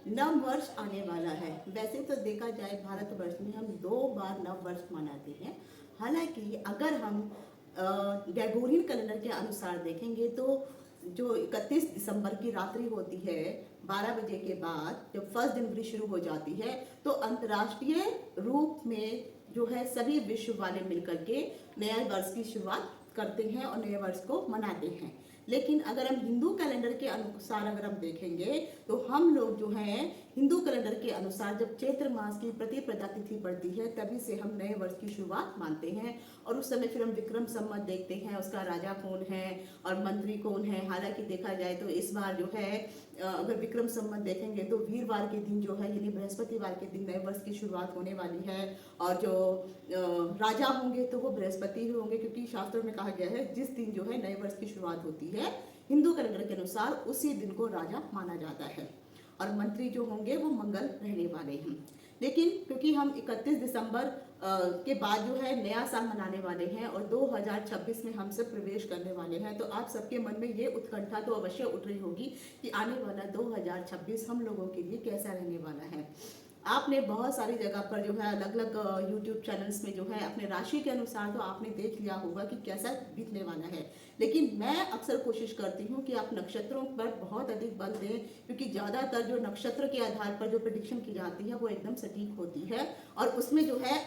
नव वर्ष आने वाला है। वैसे तो देखा जाए भारतवर्ष में हम 2 बार नव वर्ष मनाते हैं। हालांकि अगर हम ग्रेगोरियन कैलेंडर के अनुसार देखेंगे तो जो 31 दिसंबर की रात्रि होती है 12 बजे के बाद जब 1 जनवरी शुरू हो जाती है, तो अंतर्राष्ट्रीय रूप में जो है सभी विश्व वाले मिलकर के नए वर्ष की शुरुआत करते हैं और नए वर्ष को मनाते हैं। लेकिन अगर हम हिंदू कैलेंडर के अनुसार अगर हम देखेंगे तो हम लोग जो है हिंदू कैलेंडर के अनुसार जब चैत्र मास की प्रतिपदा तिथि पड़ती है तभी से हम नए वर्ष की शुरुआत मानते हैं। और उस समय फिर हम विक्रम संवत देखते हैं, उसका राजा कौन है और मंत्री कौन है। हालांकि देखा जाए तो इस बार जो है अगर विक्रम संवत देखेंगे तो वीरवार के दिन जो है यानी बृहस्पतिवार के दिन नए वर्ष की शुरुआत होने वाली है। और जो राजा होंगे तो वो बृहस्पति ही होंगे, क्योंकि शास्त्रों में कहा गया है जिस दिन जो है नए वर्ष की शुरुआत होती है हिंदू कैलेंडर के अनुसार उसी दिन को राजा माना जाता है। और मंत्री जो होंगे वो मंगल रहने वाले हैं। लेकिन क्योंकि हम 31 दिसंबर के बाद जो है नया साल मनाने वाले हैं और 2026 में हम सब प्रवेश करने वाले हैं, तो आप सबके मन में ये उत्कंठा तो अवश्य उठ रही होगी कि आने वाला 2026 हम लोगों के लिए कैसा रहने वाला है। आपने बहुत सारी जगह पर जो है अलग अलग यूट्यूब चैनल्स में जो है अपने राशि के अनुसार तो आपने देख लिया होगा कि कैसा बीतने वाला है। लेकिन मैं अक्सर कोशिश करती हूँ कि आप नक्षत्रों पर बहुत अधिक बल दें, क्योंकि ज़्यादातर जो नक्षत्र के आधार पर जो प्रेडिक्शन की जाती है वो एकदम सटीक होती है। और उसमें जो है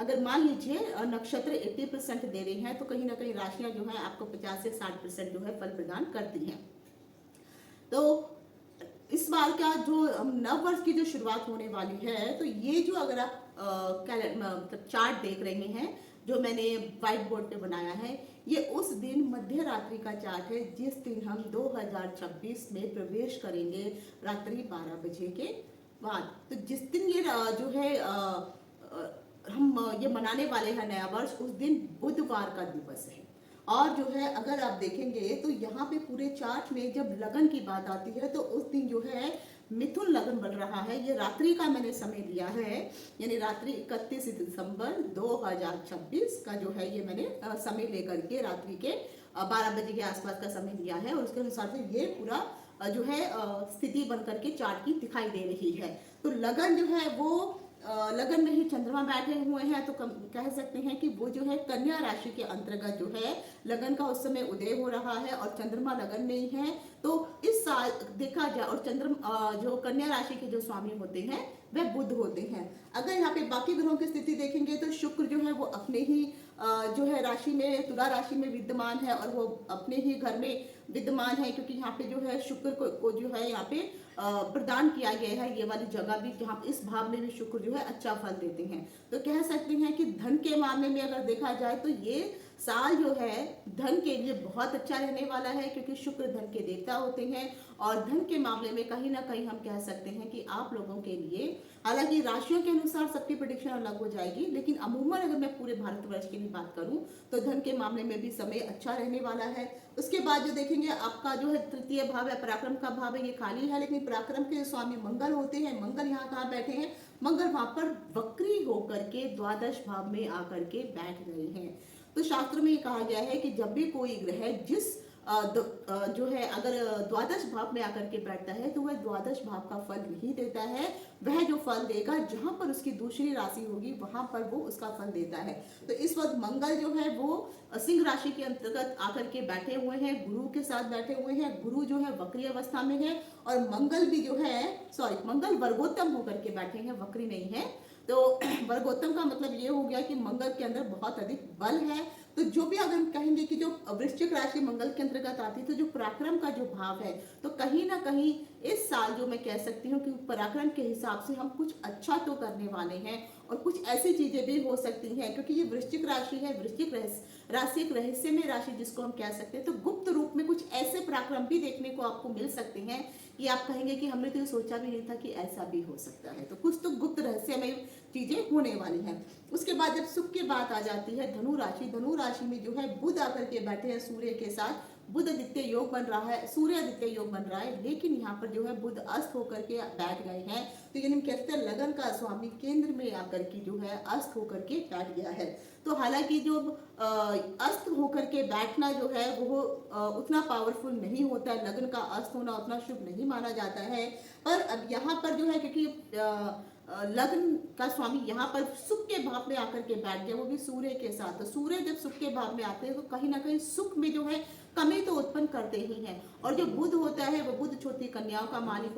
अगर मान लीजिए नक्षत्र 80% दे रहे हैं तो कहीं ना कहीं राशियां जो है आपको 50 से 60% जो है फल प्रदान करती हैं। तो इस बार का जो नव वर्ष की जो शुरुआत होने वाली है, तो ये जो अगर आप मतलब चार्ट देख रहे हैं जो मैंने व्हाइट बोर्ड पे बनाया है, ये उस दिन मध्य रात्रि का चार्ट है जिस दिन हम 2026 में प्रवेश करेंगे रात्रि 12 बजे के बाद। तो जिस दिन ये जो है हम ये मनाने वाले हैं नया वर्ष, उस दिन बुधवार का दिवस है। और जो है अगर आप देखेंगे तो यहाँ पे पूरे चार्ट में जब लगन की बात आती है तो उस दिन जो है मिथुन लगन बन रहा है। ये रात्रि का मैंने समय लिया है, यानी रात्रि 31 दिसंबर 2026 का जो है ये मैंने समय लेकर के रात्रि के 12 बजे के आसपास का समय लिया है। और उसके अनुसार से ये पूरा जो है स्थिति बन करके चार्ट की दिखाई दे रही है। तो लगन जो है वो लगन में ही चंद्रमा बैठे हुए हैं, तो कह सकते हैं कि वो जो है कन्या राशि के अंतर्गत जो है लगन का उस समय उदय हो रहा है और चंद्रमा लगन में ही है। तो इस साल देखा जाए और चंद्रमा जो कन्या राशि के जो स्वामी होते हैं वह बुध होते हैं। अगर यहाँ पे बाकी ग्रहों की स्थिति देखेंगे तो शुक्र जो है वो अपने ही जो है राशि में तुला राशि में विद्यमान है और वो अपने ही घर में विद्यमान है, क्योंकि यहाँ पे जो है शुक्र को जो है यहाँ पे प्रदान किया गया है ये वाली जगह भी, जहाँ इस भाव में भी शुक्र जो है अच्छा फल देते हैं। तो कह सकते हैं कि धन के मामले में अगर देखा जाए तो ये साल जो है धन के लिए बहुत अच्छा रहने वाला है, क्योंकि शुक्र धन के देवता होते हैं। और धन के मामले में कहीं ना कहीं हम कह सकते हैं कि आप लोगों के लिए, हालांकि राशियों के अनुसार सबकी प्रेडिक्शन अलग हो जाएगी, लेकिन अमूमन अगर मैं पूरे भारतवर्ष की भी बात करूं तो धन के मामले में भी समय अच्छा रहने वाला है। उसके बाद जो देखेंगे आपका जो है तृतीय भाव है, पराक्रम का भाव है, ये खाली है, लेकिन पराक्रम के स्वामी मंगल होते हैं। मंगल यहाँ कहाँ बैठे हैं? मंगल वहां पर वक्री होकर के द्वादश भाव में आकर के बैठ रहे हैं। तो शास्त्र में ये कहा गया है कि जब भी कोई ग्रह जिस जो है अगर द्वादश भाव में आकर के बैठता है तो वह द्वादश भाव का फल नहीं देता है, वह जो फल देगा जहां पर उसकी दूसरी राशि होगी वहां पर वो उसका फल देता है। तो इस वक्त मंगल जो है वो सिंह राशि के अंतर्गत आकर के बैठे हुए हैं, गुरु के साथ बैठे हुए हैं। गुरु जो है वक्री अवस्था में है और मंगल भी जो है मंगल वर्गोत्तम होकर के बैठे हैं, वक्री नहीं है। तो वर्गोत्तम का मतलब ये हो गया कि मंगल के अंदर बहुत अधिक बल है। तो जो भी अगर हम कहेंगे कि जो वृश्चिक राशि मंगल के अंतर्गत आती है, तो जो पराक्रम का जो भाव है, तो कहीं ना कहीं इस साल जो मैं कह सकती हूँ कि पराक्रम के हिसाब से हम कुछ अच्छा तो करने वाले हैं और कुछ ऐसी चीजें भी हो सकती हैं, क्योंकि ये वृश्चिक राशि है। वृश्चिक राशि एक रहस्यमय राशि जिसको हम कह सकते हैं। तो गुप्त रूप में कुछ ऐसे पराक्रम भी देखने को आपको मिल सकते हैं कि आप कहेंगे कि हमने तो ये सोचा भी नहीं था कि ऐसा भी हो सकता है। तो कुछ तो गुप्त रहस्यमय चीजें होने वाली हैं। उसके बाद जब सुख की बात आ जाती है धनु राशि, धनु राशि में जो है बुध आकर के बैठे हैं सूर्य के साथ, बुध आदित्य योग बन रहा है, सूर्य आदित्य योग बन रहा है, लेकिन यहाँ पर जो है बुध अस्त होकर के बैठ गए हैं। तो यानी कहते हैं लगन का स्वामी केंद्र में आकर के जो है अस्त होकर के बैठ गया है। तो हालांकि जो अस्त होकर के बैठना जो है वो उतना पावरफुल नहीं होता है, लगन का अस्त होना उतना शुभ नहीं माना जाता है। पर अब यहाँ पर जो है क्योंकि लग्न का स्वामी यहाँ पर सुख के भाव में आकर के बैठ गया, वो भी सूर्य के साथ। तो सूर्य जब सुख के भाव में आते हैं तो कहीं ना कहीं सुख में जो है कमी तो उत्पन्न करते ही हैं। और जो बुध होता है वो बुध छोटी कन्याओं का मालिक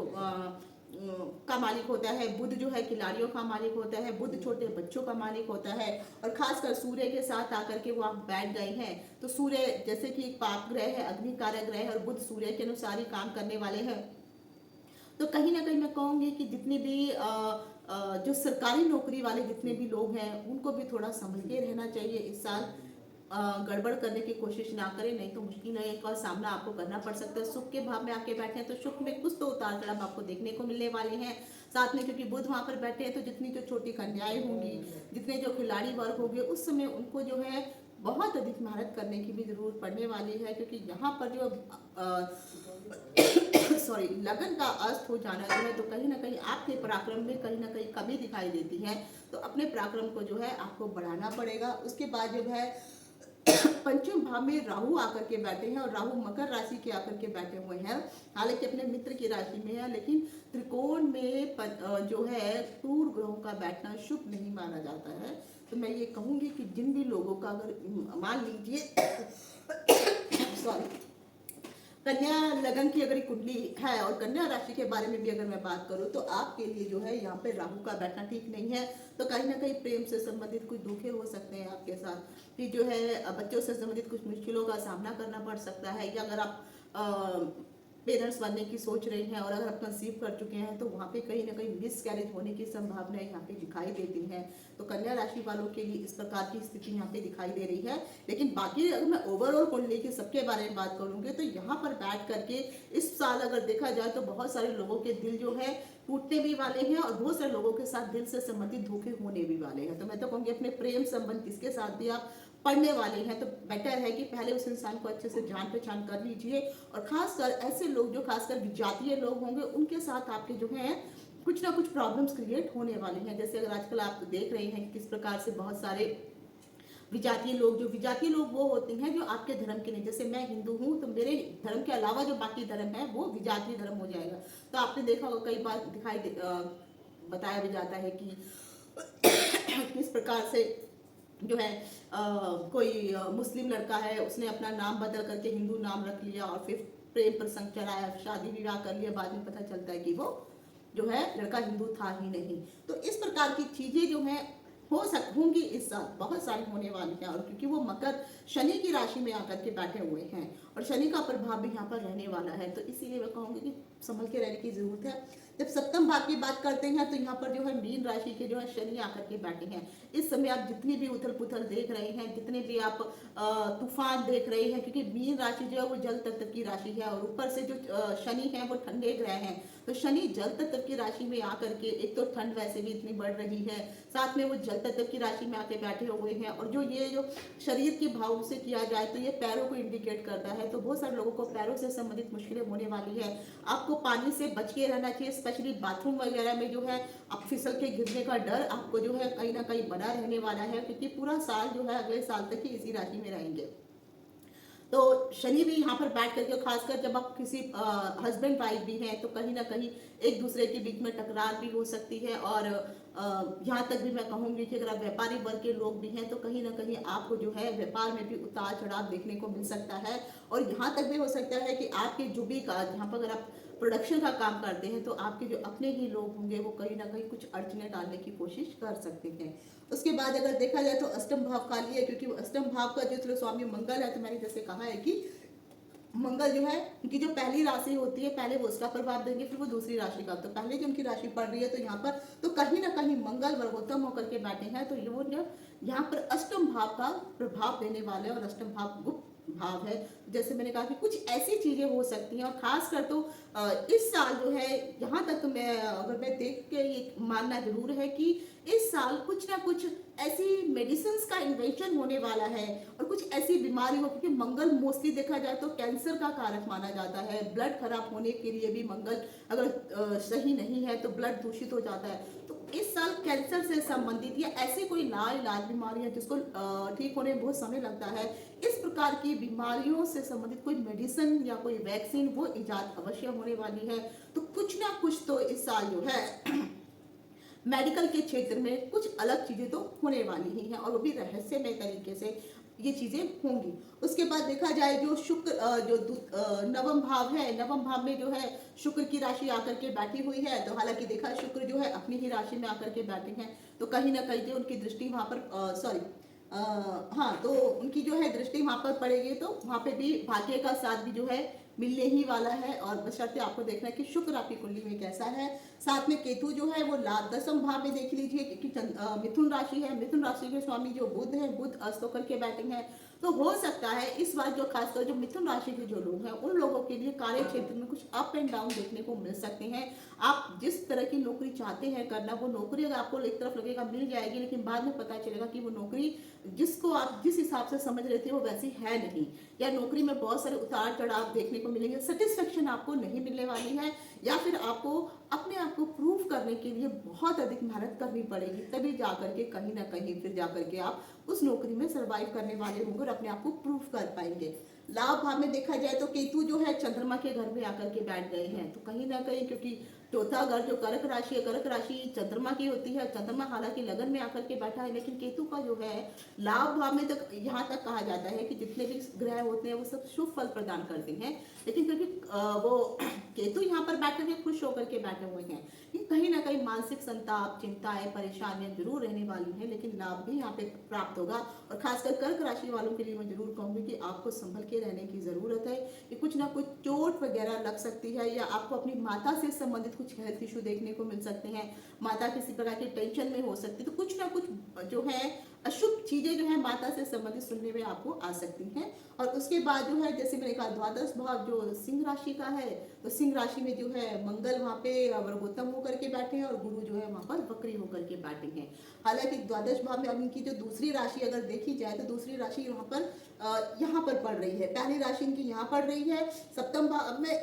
होता है, बुध जो है खिलाड़ियों का मालिक होता है, बुध छोटे बच्चों का मालिक होता है। और खासकर सूर्य के साथ आकर के वो आप बैठ गए हैं। तो सूर्य जैसे कि एक पाप ग्रह है, अग्नि कारक ग्रह है, और बुध सूर्य के अनुसार ही काम करने वाले हैं। तो कहीं ना कहीं मैं कहूँगी कि जितने भी जो सरकारी नौकरी वाले जितने भी लोग हैं उनको भी थोड़ा समझ के रहना चाहिए। इस साल गड़बड़ करने की कोशिश ना करें, नहीं तो मुश्किल का सामना आपको करना पड़ सकता है। सुख के भाव में आके बैठे हैं तो सुख में कुछ तो उतार चढ़ाव आपको देखने को मिलने वाले हैं। साथ में क्योंकि बुध वहां पर बैठे हैं तो जितनी जो छोटी कन्याएं होंगी, जितने जो खिलाड़ी वर्ग होंगे, उस समय उनको जो है बहुत अधिक मेहनत करने की भी जरूरत पड़ने वाली है। क्योंकि यहाँ पर जो सॉरी लगन का अस्त हो जाना जो है तो कहीं ना कहीं आपके पराक्रम में कहीं ना कहीं कमी दिखाई देती है। तो अपने पराक्रम को जो है आपको बढ़ाना पड़ेगा। उसके बाद जो है पंचम भाव में राहु आकर के बैठे हैं, और राहु मकर राशि के आकर के बैठे हुए हैं। हालांकि अपने मित्र की राशि में है, लेकिन त्रिकोण में जो है क्रूर ग्रहों का बैठना शुभ नहीं माना जाता है। तो मैं ये कहूंगी कि जिन भी लोगों का अगर मान लीजिए सॉरी कन्या लगन की अगर कुंडली है और कन्या राशि के बारे में भी अगर मैं बात करूं तो आपके लिए जो है यहाँ पे राहु का बैठना ठीक नहीं है। तो कहीं ना कहीं प्रेम से संबंधित कुछ दुखे हो सकते हैं आपके साथ, कि जो है बच्चों से संबंधित कुछ मुश्किलों का सामना करना पड़ सकता है। या अगर आप पेरेंट्स बनने की सोच रही हैं और अगर आप कंसीव कर चुके हैं तो वहाँ पे कहीं ना कहीं मिसकैरेज होने की संभावना यहाँ पे दिखाई देती है। तो कन्या राशि वालों के लिए इस प्रकार की स्थिति यहाँ पे दिखाई दे रही है। लेकिन बाकी अगर मैं ओवरऑल कुंडली की सबके बारे में बात करूंगी तो यहाँ पर बैठ करके इस साल अगर देखा जाए तो बहुत सारे लोगों के दिल जो है टूटने भी वाले हैं, और बहुत सारे लोगों के साथ दिल से संबंधित धोखे होने भी वाले हैं। तो मैं तो कहूँगी अपने प्रेम संबंध किसके साथ भी आप पढ़ने वाले हैं तो बेटर है कि पहले उस इंसान को अच्छे से जान पहचान कर लीजिए। और खासकर ऐसे लोग जो खासकर विजातीय लोग होंगे उनके साथ आपके जो है कुछ ना कुछ प्रॉब्लम्स क्रिएट होने वाली हैं। जैसे अगर आजकल आप देख रहे हैं कि किस प्रकार से बहुत सारे विजातीय लोग वो होते हैं जो आपके धर्म के नहीं। जैसे मैं हिंदू हूँ तो मेरे धर्म के अलावा जो बाकी धर्म है वो विजातीय धर्म हो जाएगा। तो आपने देखा होगा कई बार बताया भी जाता है कि किस प्रकार से जो है कोई मुस्लिम लड़का है उसने अपना नाम बदल करके हिंदू नाम रख लिया और फिर प्रेम प्रसंग चलाया, शादी विवाह कर लिया, बाद में पता चलता है कि वो जो है लड़का हिंदू था ही नहीं। तो इस प्रकार की चीजें जो है होंगी इस साल, बहुत सारी होने वाली हैं। और क्योंकि वो मकर शनि की राशि में आकर के बैठे हुए हैं और शनि का प्रभाव भी यहाँ पर रहने वाला है, तो इसीलिए मैं कहूँगी कि संभल के रहने की जरूरत है। जब सप्तम भाव की बात करते हैं तो यहाँ पर जो है मीन राशि के जो है शनि आकर के बैठे हैं। इस समय आप जितनी भी उथल पुथल देख रहे हैं, जितने भी आप तूफान देख रहे हैं, क्योंकि मीन राशि जो है वो जल तत्व की राशि है और ऊपर से जो शनि है वो ठंडे ग्रह हैं। तो शनि जल तत्व की राशि में आकर के, एक तो ठंड वैसे भी इतनी बढ़ रही है, साथ में वो जल तत्व की राशि में आके बैठे हुए हैं। और जो ये जो शरीर के भाव से किया जाए तो ये पैरों को इंडिकेट करता है। तो बहुत सारे लोगों को पैरों से संबंधित मुश्किलें होने वाली है। आपको पानी से बच के रहना चाहिए, स्पेशली बाथरूम वगैरह में जो है आप फिसल के गिरने का डर आपको जो है कहीं ना कहीं बना रहने वाला है, क्योंकि पूरा साल जो है अगले साल तक ही इसी राशि में रहेंगे। तो शनि भी यहाँ पर बैठ करके, खासकर जब आप किसी हस्बैंड वाइफ भी हैं तो कहीं ना कहीं एक दूसरे के बीच में टकरार भी हो सकती है। और यहाँ तक भी मैं कहूँगी कि अगर आप व्यापारी वर्ग के लोग भी हैं तो कहीं ना कहीं आपको जो है व्यापार में भी उतार चढ़ाव देखने को मिल सकता है। और यहाँ तक भी हो सकता है कि आपके जो भी यहाँ पर अगर आप प्रोडक्शन का काम करते हैं तो आपके जो अपने ही लोग होंगे वो कहीं ना कहीं कुछ अड़चने डालने की कोशिश कर सकते हैं। उसके बाद अगर देखा जाए तो अष्टम भाव खाली है, क्योंकि अष्टम भाव का जो स्वामी मंगल है, तो मैंने जैसे कहा है कि मंगल जो है उनकी जो पहली राशि होती है पहले वो उसका प्रभाव देंगे, फिर वो दूसरी राशि का। तो पहले जो उनकी राशि पड़ रही है तो यहाँ पर तो कहीं ना कहीं मंगल वर्गोत्तम होकर के बैठे हैं, तो ये वो जो यहाँ पर अष्टम भाव का प्रभाव देने वाले, और अष्टम भाव गुप्त भाव है। जैसे मैंने कहा कि कुछ ऐसी चीजें हो सकती हैं, और खासकर तो इस साल जो है यहाँ तक तो अगर मैं देख के ये मानना ज़रूर है कि इस साल कुछ ना कुछ ऐसी मेडिसिन्स का इन्वेंशन होने वाला है और कुछ ऐसी बीमारियों, क्योंकि मंगल मोस्टली देखा जाए तो कैंसर का कारक माना जाता है। ब्लड खराब होने के लिए भी मंगल अगर सही नहीं है तो ब्लड दूषित हो जाता है। तो इस साल कैंसर से संबंधित या ऐसी कोई लाइलाज बीमारियां जिसको ठीक होने में बहुत समय लगता है, इस प्रकार की बीमारियों से संबंधित कोई मेडिसिन या कोई वैक्सीन वो इजाद अवश्य होने वाली है। तो कुछ ना कुछ तो इस साल जो है मेडिकल के क्षेत्र में कुछ अलग चीजें तो होने वाली ही हैं और वो भी रहस्यमय तरीके से ये चीजें होंगी। उसके बाद देखा जाए जो शुक्र नवम भाव है, नवम भाव में जो है शुक्र की राशि आकर के बैठी हुई है। तो हालांकि देखा शुक्र जो है अपनी ही राशि में आकर के बैठे हैं, तो कहीं ना कहीं जो उनकी दृष्टि वहां पर सॉरी हाँ, तो उनकी जो है दृष्टि वहां पर पड़ेगी, तो वहां पे भी भाग्य का साथ भी जो है मिलने ही वाला है। और बशर्ते आपको देखना है कि शुक्र आपकी कुंडली में कैसा है। साथ में केतु जो है वो लाभ दसम भाव में देख लीजिए, क्योंकि मिथुन राशि है, मिथुन राशि के स्वामी जो बुध है, बुध अस्त होकर के बैठे हैं। तो हो सकता है इस बार जो खासकर जो मिथुन राशि के जो लोग हैं उन लोगों के लिए कार्य क्षेत्र में कुछ अप एंड डाउन देखने को मिल सकते हैं। आप जिस तरह की नौकरी चाहते हैं करना, वो नौकरी अगर आपको एक तरफ लगेगा मिल जाएगी, लेकिन बाद में पता चलेगा कि वो नौकरी जिसको आप जिस हिसाब से समझ रहे थे वो वैसी है नहीं, या नौकरी में बहुत सारे उतार चढ़ाव देखने को मिलेंगे, सेटिस्फेक्शन आपको नहीं मिलने वाली है, या फिर आपको अपने आप को प्रूव करने के लिए बहुत अधिक मेहनत करनी पड़ेगी, तभी जाकर के कहीं ना कहीं फिर जाकर के आप उस नौकरी में सरवाइव करने वाले होंगे और अपने आप को प्रूव कर पाएंगे। लाभ भाव में देखा जाए तो केतु जो है चंद्रमा के घर में आकर के बैठ गए हैं, तो कहीं ना कहीं क्योंकि चौथा घर जो कर्क राशि है, कर्क राशि चंद्रमा की होती है। चंद्रमा हालांकि लगन में आकर के बैठा है, लेकिन केतु का जो है लाभ भाव में तक यहाँ तक कहा जाता है कि जितने भी ग्रह होते हैं वो सब शुभ फल प्रदान करते हैं, लेकिन क्योंकि वो केतु यहाँ पर बैठे हुए खुश होकर के बैठे हुए हैं, कहीं ना कहीं मानसिक संताप, चिंताएं, परेशानियां जरूर रहने वाली हैं, लेकिन लाभ भी यहाँ पे प्राप्त होगा। और खासकर कर्क राशि वालों के लिए मैं जरूर कहूंगी कि आपको संभल के रहने की जरूरत है, कि कुछ ना कुछ चोट वगैरह लग सकती है, या आपको अपनी माता से संबंधित कुछ हेल्थ इशू देखने को मिल सकते हैं, माता किसी प्रकार की टेंशन में हो सकती है, तो कुछ ना कुछ जो है अशुभ चीजें जो है माता से संबंधित सुनने में आपको आ सकती हैं। और उसके बाद जो है जैसे मैंने कहा द्वादश भाव जो सिंह राशि का है, तो सिंह राशि में जो है मंगल वहाँ पे वर्गोत्तम होकर के बैठे हैं और गुरु जो है वहाँ पर वक्री होकर के बैठे हैं। हालांकि द्वादश भाव में अब इनकी जो दूसरी राशि अगर देखी जाए तो दूसरी राशि यहाँ पर पड़ रही है। पहली राशि इनकी यहाँ पड़ रही है सप्तम भाव में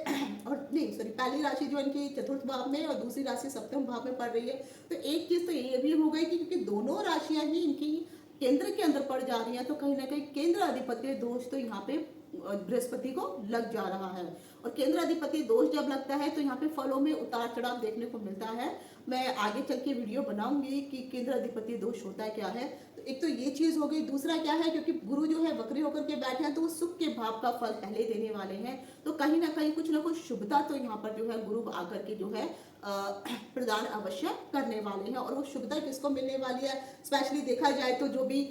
और नहीं सॉरी, पहली राशि जो इनकी चतुर्थ भाव में और दूसरी राशि सप्तम भाव में पड़ रही है। तो एक चीज तो ये भी हो गई कि क्योंकि दोनों राशियां ही इनकी केंद्र के अंदर पड़ जा रही है, तो कहीं ना कहीं केंद्र अधिपत्य दोष तो यहाँ पे बृहस्पति को लग जा रहा है। और केंद्र अधिपति दोष जब लगता है तो यहाँ पे फलों में उतार चढ़ाव देखने को मिलता है। मैं आगे चल के वीडियो बनाऊंगी कि केंद्र अधिपति दोष होता है क्या है। तो एक तो ये चीज हो गई, दूसरा क्या है क्योंकि गुरु जो है वक्री होकर के बैठे हैं तो वो सुख के भाव का फल पहले देने वाले हैं, तो कहीं ना कहीं कुछ ना कुछ शुभता तो यहाँ पर जो है गुरु आकर के जो है प्रदान अवश्य करने वाले हैं। और वो शुभता किसको मिलने वाली है, स्पेशली देखा जाए तो जो भी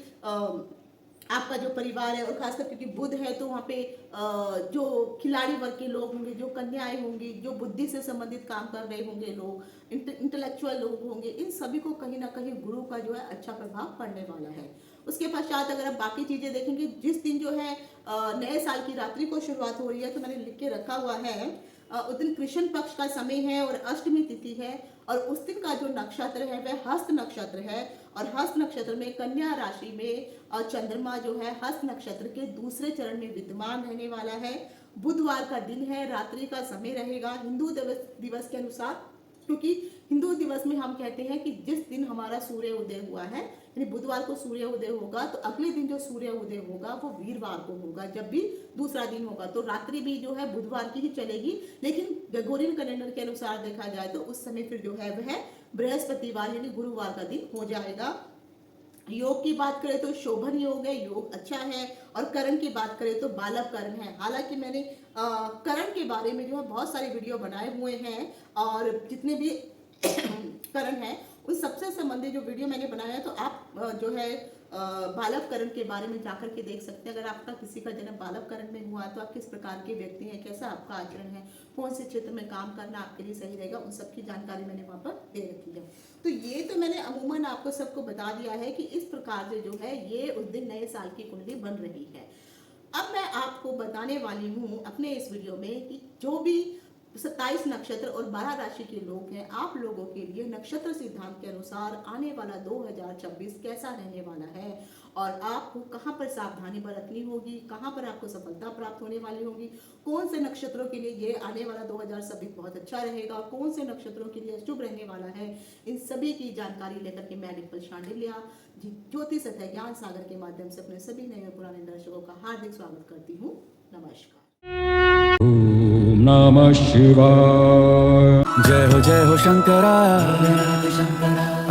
आपका जो परिवार है, और खासकर क्योंकि बुध है तो वहाँ पे जो खिलाड़ी वर्ग के लोग होंगे, जो कन्याएं होंगी, जो बुद्धि से संबंधित काम कर रहे होंगे लोग, इंटेलेक्चुअल लोग होंगे, इन सभी को कहीं ना कहीं गुरु का जो है अच्छा प्रभाव पड़ने वाला है। उसके पश्चात अगर आप बाकी चीजें देखेंगे, जिस दिन जो है नए साल की रात्रि को शुरुआत हो रही है, तो मैंने लिख के रखा हुआ है उस दिन कृष्ण पक्ष का समय है और अष्टमी तिथि है, और उस दिन का जो नक्षत्र है वह हस्त नक्षत्र है। और हस्त नक्षत्र में कन्या राशि में चंद्रमा जो है हस्त नक्षत्र के दूसरे चरण में विद्यमान रहने वाला है। बुधवार का दिन है, रात्रि का समय रहेगा हिंदू दिवस के अनुसार, क्योंकि हिंदू दिवस में हम कहते हैं कि जिस दिन हमारा सूर्य उदय हुआ है, यानी बुधवार को सूर्य उदय होगा, तो अगले दिन जो सूर्य उदय होगा वो वीरवार को होगा, जब भी दूसरा दिन होगा। तो रात्रि भी जो है बुधवार की ही चलेगी, लेकिन ग्रेगोरियन कैलेंडर के अनुसार देखा जाए तो उस समय फिर जो है वह बृहस्पतिवार यानी गुरुवार का दिन हो जाएगा। योग की बात करें तो शोभन योग है, योग अच्छा है। और करण की बात करें तो बालव करण है। हालांकि मैंने करण के बारे में जो है बहुत सारे वीडियो बनाए हुए हैं, और जितने भी करण है उन सबसे संबंधित जो वीडियो मैंने बनाया है, तो आप जो है बालव करण के बारे में जाकर के देख सकते हैं। अगर आपका किसी का जन्म बालव करण में हुआ तो आप किस प्रकार के व्यक्ति हैं, कैसा आपका आचरण है, कौन से क्षेत्र में काम करना आपके लिए सही रहेगा, उन सब की जानकारी मैंने वहाँ पर दे रखी है। तो ये तो मैंने अमूमन आपको सबको बता दिया है कि इस प्रकार से जो है ये उस दिन नए साल की कुंडली बन रही है। अब मैं आपको बताने वाली हूँ अपने इस वीडियो में कि जो भी 27 नक्षत्र और 12 राशि के लोग हैं, आप लोगों के लिए नक्षत्र सिद्धांत के अनुसार आने वाला 2026 कैसा रहने वाला है और आपको कहां पर सावधानी बरतनी होगी, कहां पर आपको सफलता प्राप्त होने वाली होगी, कौन से नक्षत्रों के लिए ये आने वाला 2026 बहुत अच्छा रहेगा और कौन से नक्षत्रों के लिए शुभ रहने वाला है, इन सभी की जानकारी लेकर के मैं डिम्पल शांडिल्या ज्योतिष तथा ज्ञान सागर के माध्यम से अपने सभी नए और पुराने दर्शकों का हार्दिक स्वागत करती हूँ। नमस्कार। ओम नमः शिवाय। जय हो शंकरा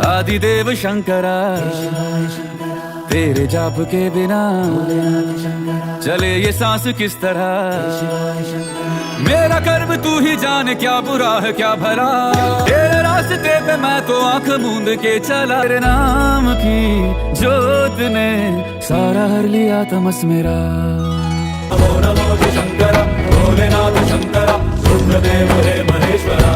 आदिदेव शंकरा, तेरे जाप के बिना चले ये सांस किस तरह। मेरा कर्म तू ही जाने, क्या बुरा है क्या भला, तेरे रास्ते पे मैं तो आंख मूंद के चला। तेरे नाम की जोत ने सारा हर लिया तमस मेरा। नमो नमो शंकरा भोलेनाथ शंकरा रुद्रदेव हे महेश्वरा।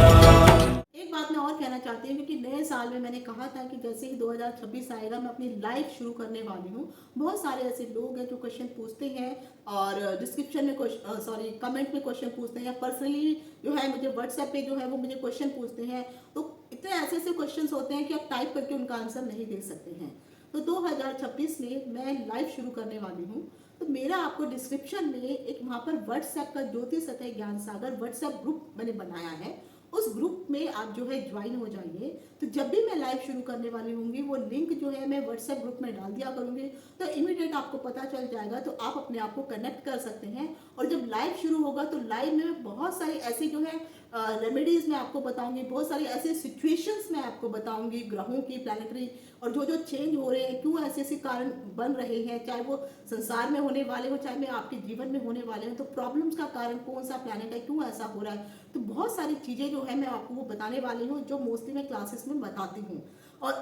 एक बात मैं और कहना चाहती हूँ, क्योंकि नए साल में मैंने कहा था कि जैसे ही 2026 आएगा मैं अपनी लाइफ शुरू करने वाली हूँ। बहुत सारे ऐसे लोग हैं जो क्वेश्चन पूछते हैं और डिस्क्रिप्शन में कमेंट में क्वेश्चन पूछते हैं, पर्सनली जो है मुझे व्हाट्सएप पे जो है वो मुझे क्वेश्चन पूछते हैं। तो इतने ऐसे ऐसे क्वेश्चन होते हैं कि आप टाइप करके उनका आंसर नहीं दे सकते हैं। तो 2026 में मैं लाइव शुरू करने वाली हूँ। तो मेरा आपको डिस्क्रिप्शन में एक वहाँ पर व्हाट्सएप का ज्योतिष सतह ज्ञान सागर व्हाट्सएप ग्रुप मैंने बनाया है, उस ग्रुप में आप जो है ज्वाइन हो जाइए। तो जब भी मैं लाइव शुरू करने वाली होंगी वो लिंक जो है मैं व्हाट्सएप ग्रुप में डाल दिया करूंगी, तो इमीडिएट आपको पता चल जाएगा, तो आप अपने आप को कनेक्ट कर सकते हैं। और जब लाइव शुरू होगा तो लाइव में बहुत सारी ऐसी जो है रेमेडीज मैं आपको बताऊंगी, बहुत सारी ऐसे सिचुएशंस मैं आपको बताऊंगी ग्रहों की, प्लैनेटरी, और जो जो चेंज हो रहे हैं, क्यों ऐसे ऐसे कारण बन रहे हैं, चाहे वो संसार में होने वाले हो चाहे में आपके जीवन में होने वाले हैं। तो प्रॉब्लम्स का कारण कौन सा प्लैनेट है, क्यों ऐसा हो रहा है, तो बहुत सारी चीजें जो है मैं आपको वो बताने वाली हूँ, जो मोस्टली मैं क्लासेस में बताती हूँ। और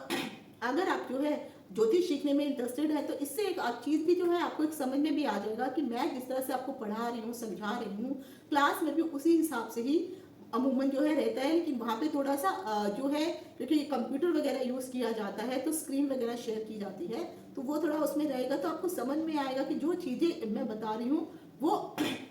अगर आप जो है ज्योतिष सीखने में इंटरेस्टेड है तो इससे एक चीज भी जो है आपको एक समझ में भी आ जाएगा कि मैं जिस तरह से आपको पढ़ा रही हूँ, समझा रही हूँ, क्लास में भी उसी हिसाब से ही अमूमन जो है रहता है। लेकिन वहाँ पे थोड़ा सा जो है, क्योंकि कंप्यूटर वगैरह यूज़ किया जाता है तो स्क्रीन वगैरह शेयर की जाती है, तो वो थोड़ा उसमें रहेगा, तो आपको समझ में आएगा कि जो चीज़ें मैं बता रही हूँ वो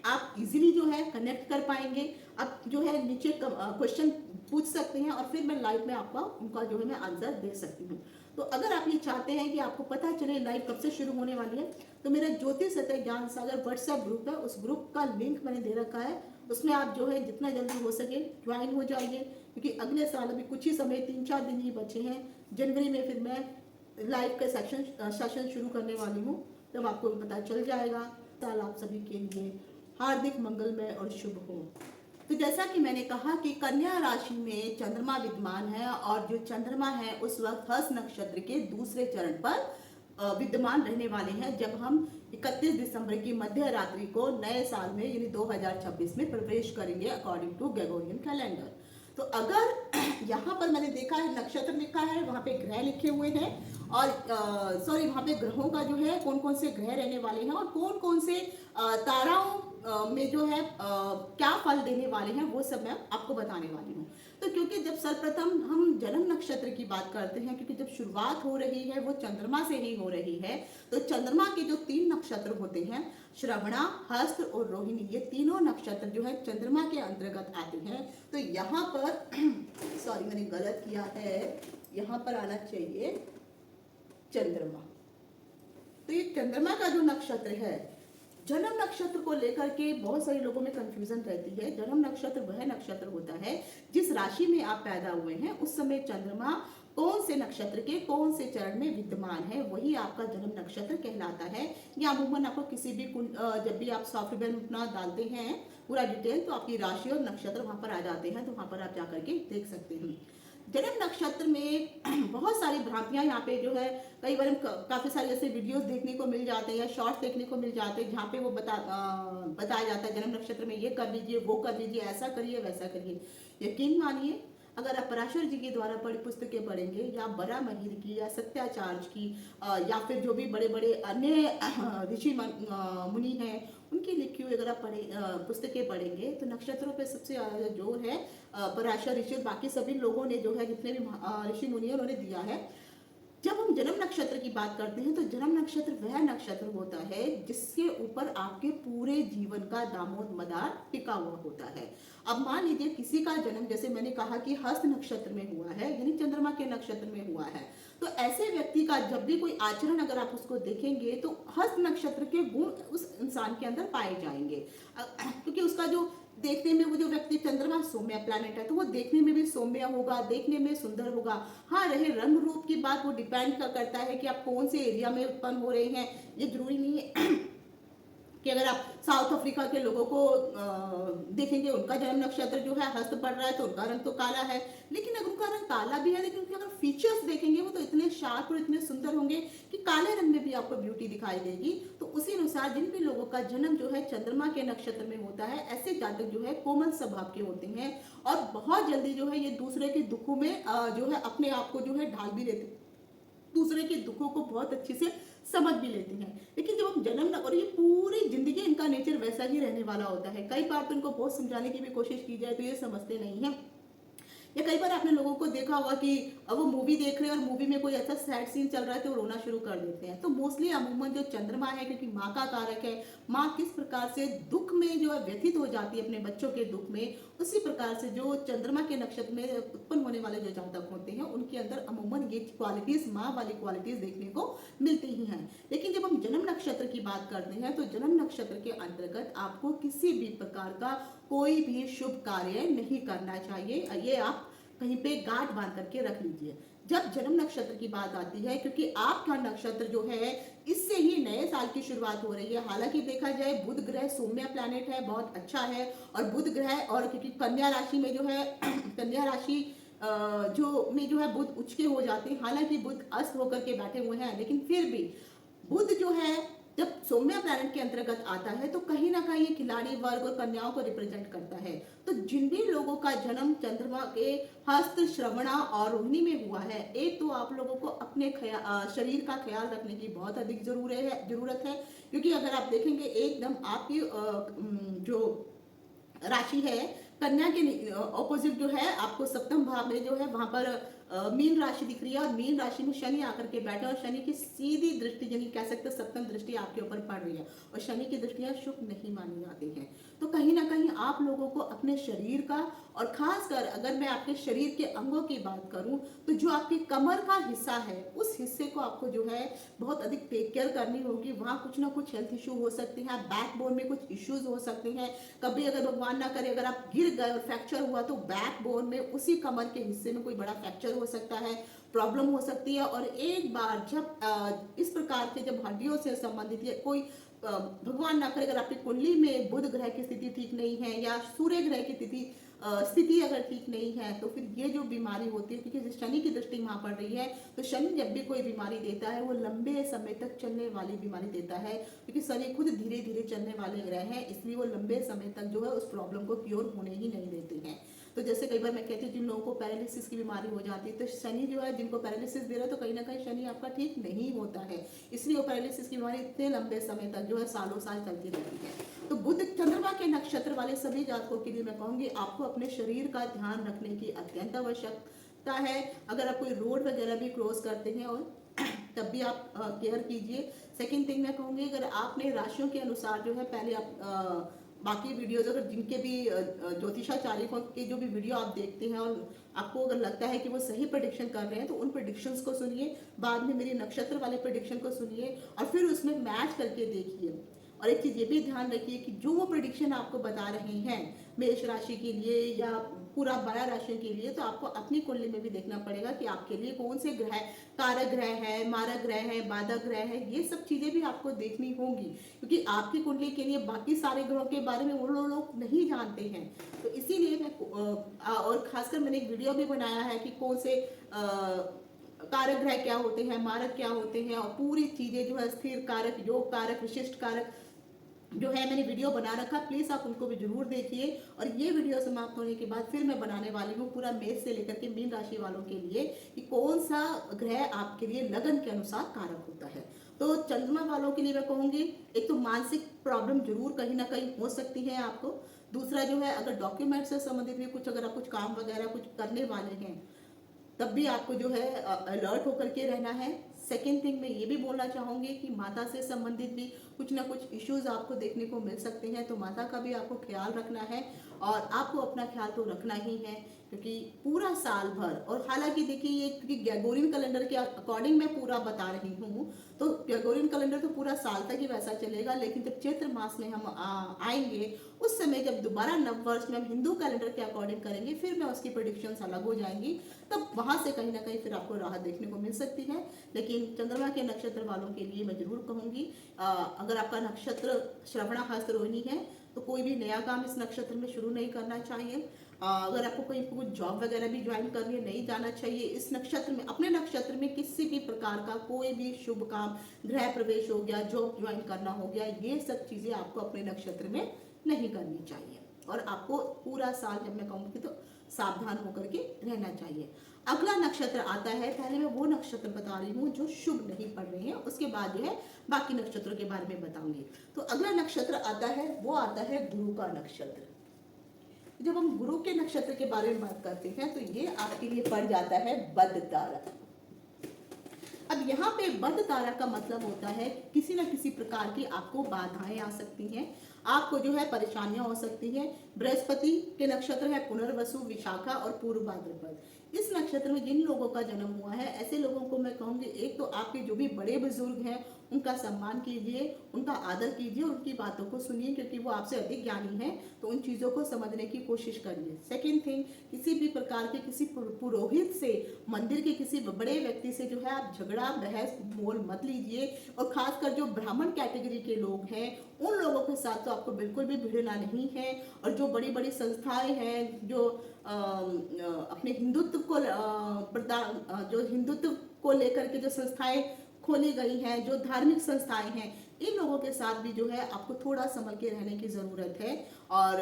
आप इजीली जो है कनेक्ट कर पाएंगे। आप जो है नीचे क्वेश्चन पूछ सकते हैं और फिर मैं लाइव में आपका उनका जो है मैं आंसर दे सकती हूँ। तो अगर आप ये चाहते हैं कि आपको पता चले लाइव कब से शुरू होने वाली है, तो मेरा ज्योतिष सतह ज्ञान सागर व्हाट्सएप ग्रुप है, उस ग्रुप का लिंक मैंने दे रखा है, उसमें आप जो है जितना जल्दी हो सके ज्वाइन हो जाइए, क्योंकि अगले साल अभी कुछ ही समय 3-4 दिन ही बचे हैं। जनवरी में फिर मैं लाइव का सेशन शुरू करने वाली हूँ, तब आपको पता चल जाएगा। साल आप सभी के लिए हार्दिक मंगलमय और शुभ हो। तो जैसा कि मैंने कहा कि कन्या राशि में चंद्रमा विद्यमान है और जो चंद्रमा है उस वक्त हस्त नक्षत्र के दूसरे चरण पर विद्यमान रहने वाले हैं, जब हम 31 दिसंबर की मध्य रात्रि को नए साल में यानी 2026 में प्रवेश करेंगे अकॉर्डिंग टू ग्रेगोरियन कैलेंडर। तो अगर यहाँ पर मैंने देखा है नक्षत्र लिखा है, वहाँ पे ग्रह लिखे हुए हैं और वहाँ पे ग्रहों का जो है कौन कौन से ग्रह रहने वाले हैं और कौन कौन से ताराओं में जो है क्या फल देने वाले हैं, वो सब मैं आपको बताने वाली हूँ। तो क्योंकि जब सर्वप्रथम हम जन्म नक्षत्र की बात करते हैं, क्योंकि जब शुरुआत हो रही है वो चंद्रमा से ही हो रही है, तो चंद्रमा के जो 3 नक्षत्र होते हैं, श्रवणा, हस्त और रोहिणी, ये तीनों नक्षत्र जो है चंद्रमा के अंतर्गत आते हैं। तो यहाँ पर सॉरी मैंने गलत किया है, यहाँ पर आना चाहिए चंद्रमा। तो ये चंद्रमा का जो नक्षत्र है, जन्म नक्षत्र को लेकर के बहुत सारे लोगों में कंफ्यूजन रहती है। जन्म नक्षत्र वह नक्षत्र होता है जिस राशि में आप पैदा हुए हैं उस समय चंद्रमा कौन से नक्षत्र के कौन से चरण में विद्यमान है, वही आपका जन्म नक्षत्र कहलाता है। या अमूमन आपको किसी भी जब भी आप सॉफ्टवेयर में अपना डालते हैं पूरा डिटेल, तो आपकी राशि और नक्षत्र वहां पर आ जाते हैं, तो वहां पर आप जाकर के देख सकते हैं। जन्म नक्षत्र में बहुत सारी भ्रांतियां यहाँ पे जो है, कई बार काफी सारे ऐसे वीडियोस देखने को मिल जाते हैं या शॉर्ट्स देखने को मिल जाते हैं जहाँ पे वो बताया जाता है जन्म नक्षत्र में ये कर लीजिए, वो कर लीजिए, ऐसा करिए, वैसा करिए। यकीन मानिए, अगर आप पराशर जी के द्वारा पढ़ी पुस्तकें पढ़ेंगे या बरा महिर की या सत्याचार्य की या फिर जो भी बड़े बड़े अन्य ऋषि मुनि हैं उनकी लिखी हुई अगर आप पुस्तकें पढ़ेंगे, तो नक्षत्रों पे सबसे ज्यादा जोर है पराशर ऋषि और बाकी सभी लोगों ने जो है जितने भी ऋषि मुनि उन्होंने दिया है। जब हम जन्म नक्षत्र की बात करते हैं तो जन्म नक्षत्र वह नक्षत्र होता है जिसके ऊपर आपके पूरे जीवन का दामोद मदार टिका हुआ होता है। अब मान लीजिए किसी का जन्म, जैसे मैंने कहा कि हस्त नक्षत्र में हुआ है, यानी चंद्रमा के नक्षत्र में हुआ है, तो ऐसे व्यक्ति का जब भी कोई आचरण अगर आप उसको देखेंगे तो हस्त नक्षत्र के गुण उस इंसान के अंदर पाए जाएंगे। क्योंकि उसका जो देखने में, वो जो व्यक्ति, चंद्रमा सौम्य प्लैनेट है तो वो देखने में भी सौम्य होगा, देखने में सुंदर होगा। हाँ, रहे रंग रूप की बात, वो डिपेंड करता है कि आप कौन से एरिया में उत्पन्न हो रहे हैं। ये जरूरी नहीं है कि अगर आप साउथ अफ्रीका के लोगों को देखेंगे, उनका जन्म नक्षत्र जो है हस्त पड़ रहा है तो उनका रंग तो काला है, लेकिन अगर उनका रंग काला भी है लेकिन उनके अगर फीचर्स देखेंगे वो तो इतने शार्प और इतने सुंदर होंगे कि काले रंग में भी आपको ब्यूटी दिखाई देगी। तो उसी अनुसार जिन भी लोगों का जन्म जो है चंद्रमा के नक्षत्र में होता है, ऐसे जातक जो है कोमल स्वभाव के होते हैं और बहुत जल्दी जो है ये दूसरे के दुखों में जो है अपने आप को जो है ढाल भी लेते हैं, दूसरे के दुखों को बहुत अच्छे से समझ भी लेते हैं। लेकिन जब हम जन्म न, और ये पूरी जिंदगी इनका नेचर वैसा ही रहने वाला होता है। कई बार तो इनको बहुत समझाने की भी कोशिश की जाए तो ये समझते नहीं है। या कई बार आपने लोगों को देखा होगा कि अब वो मूवी देख रहे हैं और मूवी में कोई अच्छा सैड सीन चल रहा है तो वो रोना शुरू कर देते हैं। तो मोस्टली अमूमन जो चंद्रमा है, क्योंकि माँ का कारक है, माँ किस प्रकार से दुख में जो है व्यथित हो जाती है अपने बच्चों के दुख में, उसी प्रकार से जो चंद्रमा के नक्षत्र में उत्पन्न होने वाले जो जातक होते हैं उनके अंदर अमूमन ये क्वालिटीज, माँ वाली क्वालिटीज देखने को मिलती ही हैं। लेकिन जब हम जन्म नक्षत्र की बात करते हैं तो जन्म नक्षत्र के अंतर्गत आपको किसी भी प्रकार का कोई भी शुभ कार्य नहीं करना चाहिए। ये आप कहीं पे गांठ बांध करके रख लीजिए। जब जन्म नक्षत्र की बात आती है, क्योंकि आपका नक्षत्र जो है इससे ही नए साल की शुरुआत हो रही है। हालांकि देखा जाए बुध ग्रह सौम्य प्लैनेट है, बहुत अच्छा है, और बुध ग्रह, और क्योंकि कन्या राशि में जो है कन्या राशि जो है बुध उच्च के हो जाते हैं। हालांकि बुध अस्त होकर के बैठे हुए हैं, लेकिन फिर भी बुध जो है जब सौम्य प्लैनेट के अंतर्गत आता है तो कहीं ना कहीं खिलाड़ी वर्ग और कन्याओं को रिप्रेजेंट करता है। तो जिन भी लोगों का जन्म चंद्रमा के हस्त, श्रवणा और रोहिणी में हुआ है, एक तो आप लोगों को अपने शरीर का ख्याल रखने की बहुत अधिक जरूरत है। क्योंकि अगर आप देखेंगे एकदम आपकी जो राशि है कन्या के ऑपोजिट जो है आपको सप्तम भाव में जो है वहां पर मीन राशि दिख रही है, और मीन राशि में शनि आकर के बैठा, और शनि की सीधी दृष्टि, यानी कह सकते हैं सप्तम दृष्टि आपके ऊपर पड़ रही है, और शनि की दृष्टियां शुभ नहीं मानी जाती हैं। तो कहीं ना कहीं आप लोगों को अपने शरीर का, और खासकर अगर मैं आपके शरीर के अंगों की बात करूं तो जो आपके कमर का हिस्सा है उस हिस्से को आपको जो है बहुत अधिक टेक केयर करनी होगी। वहां कुछ ना कुछ हेल्थ इश्यू हो सकते हैं, बैकबोन में कुछ इश्यूज हो सकते हैं। कभी अगर भगवान ना करे अगर आप गिर गए और फ्रैक्चर हुआ तो बैकबोन में, उसी कमर के हिस्से में कोई बड़ा फ्रैक्चर हो सकता है, प्रॉब्लम हो सकती है। और एक बार जब इस प्रकार के जब हड्डियों से संबंधित या कोई भगवान ना करे अगर आपकी कुंडली में बुध ग्रह की स्थिति ठीक नहीं है या सूर्य ग्रह की स्थिति अगर ठीक नहीं है तो फिर ये जो बीमारी होती है, क्योंकि शनि की दृष्टि वहां पड़ रही है, तो शनि जब भी कोई बीमारी देता है वो लंबे समय तक चलने वाली बीमारी देता है। क्योंकि शनि खुद धीरे धीरे चलने वाले ग्रह हैं, इसलिए वो लंबे समय तक जो है उस प्रॉब्लम को क्योर होने ही नहीं देते हैं। तो जैसे कई बार मैं कहती हूँ जिन लोगों को पैरालिसिस की बीमारी हो जाती है, तो शनि जो है जिनको पैरालिसिस दे रहा है तो कहीं ना कहीं शनि आपका ठीक नहीं होता है, इसलिए वो पैरालिसिस की बीमारी इतने लंबे समय तक जो है सालों साल चलती रहती है। तो बुध चंद्रमा के नक्षत्र वाले सभी जातकों के लिए मैं कहूंगी आपको अपने शरीर का ध्यान रखने की अत्यंत आवश्यकता है। अगर आप कोई रोड वगैरह भी क्रॉस करते हैं और तब भी आप केयर कीजिए। सेकेंड थिंग मैं कहूँगी, अगर आपने राशियों के अनुसार जो है पहले आप बाकी वीडियोज अगर जिनके भी ज्योतिषाचार्य के जो भी वीडियो आप देखते हैं और आपको अगर लगता है कि वो सही प्रेडिक्शन कर रहे हैं तो उन प्रेडिक्शंस को सुनिए, बाद में मेरी नक्षत्र वाले प्रेडिक्शन को सुनिए और फिर उसमें मैच करके देखिए। और एक चीज ये भी ध्यान रखिए कि जो वो प्रेडिक्शन आपको बता रहे हैं मेष राशि के लिए या पूरा 12 राशियों के लिए, तो आपको अपनी कुंडली में भी देखना पड़ेगा कि आपके लिए कौन से ग्रह कारक ग्रह है, मारक ग्रह है, बाधक ग्रह है, ये सब चीजें भी आपको देखनी होंगी। क्योंकि आपकी कुंडली के लिए बाकी सारे ग्रहों के बारे में वो लोग नहीं जानते हैं। तो इसीलिए मैं और खासकर मैंने एक वीडियो भी बनाया है कि कौन से कारक ग्रह क्या होते हैं, मारक क्या होते हैं, और पूरी चीजें जो है स्थिर कारक, योग कारक, विशिष्ट कारक जो है मैंने वीडियो बना रखा, प्लीज आप उनको भी जरूर देखिए। और ये वीडियो समाप्त होने के बाद फिर मैं बनाने वाली हूँ पूरा मेष से लेकर के मीन राशि वालों के लिए कि कौन सा ग्रह आपके लिए लगन के अनुसार कारक होता है। तो चंद्रमा वालों के लिए मैं कहूंगी एक तो मानसिक प्रॉब्लम जरूर कहीं ना कहीं हो सकती है आपको। दूसरा जो है अगर डॉक्यूमेंट से संबंधित भी कुछ, अगर आप कुछ काम वगैरह कुछ करने वाले हैं तब भी आपको जो है अलर्ट होकर के रहना है। सेकेंड थिंग मैं ये भी बोलना चाहूँगी कि माता से संबंधित भी कुछ ना कुछ इश्यूज आपको देखने को मिल सकते हैं, तो माता का भी आपको ख्याल रखना है और आपको अपना ख्याल तो रखना ही है, क्योंकि पूरा साल भर, और हालांकि देखिए ये क्योंकि ग्रेगोरियन कैलेंडर के अकॉर्डिंग मैं पूरा बता रही हूँ, तो ग्रेगोरियन कैलेंडर तो पूरा साल तक ही वैसा चलेगा, लेकिन जब चैत्र मास में हम आएंगे उस समय जब दोबारा नव वर्ष में हम हिंदू कैलेंडर के अकॉर्डिंग करेंगे, फिर मैं उसकी प्रेडिक्शंस अलग हो जाएंगी, तब वहां से कहीं ना कहीं फिर आपको राहत देखने को मिल सकती है। लेकिन चंद्रमा के नक्षत्र वालों के लिए मैं जरूर कहूंगी, अगर आपका नक्षत्र श्रवणा हस्त रोहिणी है तो कोई भी नया काम इस नक्षत्र में शुरू नहीं करना चाहिए। अगर आपको कहीं कुछ जॉब वगैरह भी ज्वाइन करनी है, नहीं जाना चाहिए इस नक्षत्र में। अपने नक्षत्र में किसी भी प्रकार का कोई भी शुभ काम, गृह प्रवेश हो गया, जॉब ज्वाइन करना हो गया, ये सब चीजें आपको अपने नक्षत्र में नहीं करनी चाहिए, और आपको पूरा साल जब मैं कहूँगी तो सावधान होकर के रहना चाहिए। अगला नक्षत्र आता है, पहले मैं वो नक्षत्र बता रही हूँ जो शुभ नहीं पड़ रहे हैं, उसके बाद जो है बाकी नक्षत्रों के बारे में बताऊंगी। तो अगला नक्षत्र आता है, वो आता है गुरु का नक्षत्र। जब हम गुरु के नक्षत्र के बारे में बात करते हैं तो ये आपके लिए पड़ जाता है बद तारा। अब यहाँ पे बद तारा का मतलब होता है किसी न किसी प्रकार की आपको बाधाएं आ सकती हैं, आपको जो है परेशानियां हो सकती हैं। बृहस्पति के नक्षत्र है पुनर्वसु, विशाखा और पूर्व भाद्रपद। इस नक्षत्र में जिन लोगों का जन्म हुआ है, ऐसे लोगों को मैं कहूंगी, एक तो आपके जो भी बड़े बुजुर्ग हैं उनका सम्मान कीजिए, उनका आदर कीजिए, उनकी बातों को सुनिए, क्योंकि वो आपसे अधिक ज्ञानी हैं, तो उन चीज़ों को समझने की कोशिश करिए। सेकेंड थिंग, किसी भी प्रकार के किसी पुरोहित से, मंदिर के किसी बड़े व्यक्ति से जो है आप झगड़ा बहस मोल मत लीजिए, और खासकर जो ब्राह्मण कैटेगरी के लोग हैं उन लोगों के साथ तो आपको बिल्कुल भी भिड़ना नहीं है। और जो बड़ी बड़ी संस्थाएं हैं जो अपने हिंदुत्व को जो हिंदुत्व को लेकर के जो संस्थाएं खोली गई हैं, जो धार्मिक संस्थाएं हैं, इन लोगों के साथ भी जो है आपको थोड़ा संभल के रहने की जरूरत है। और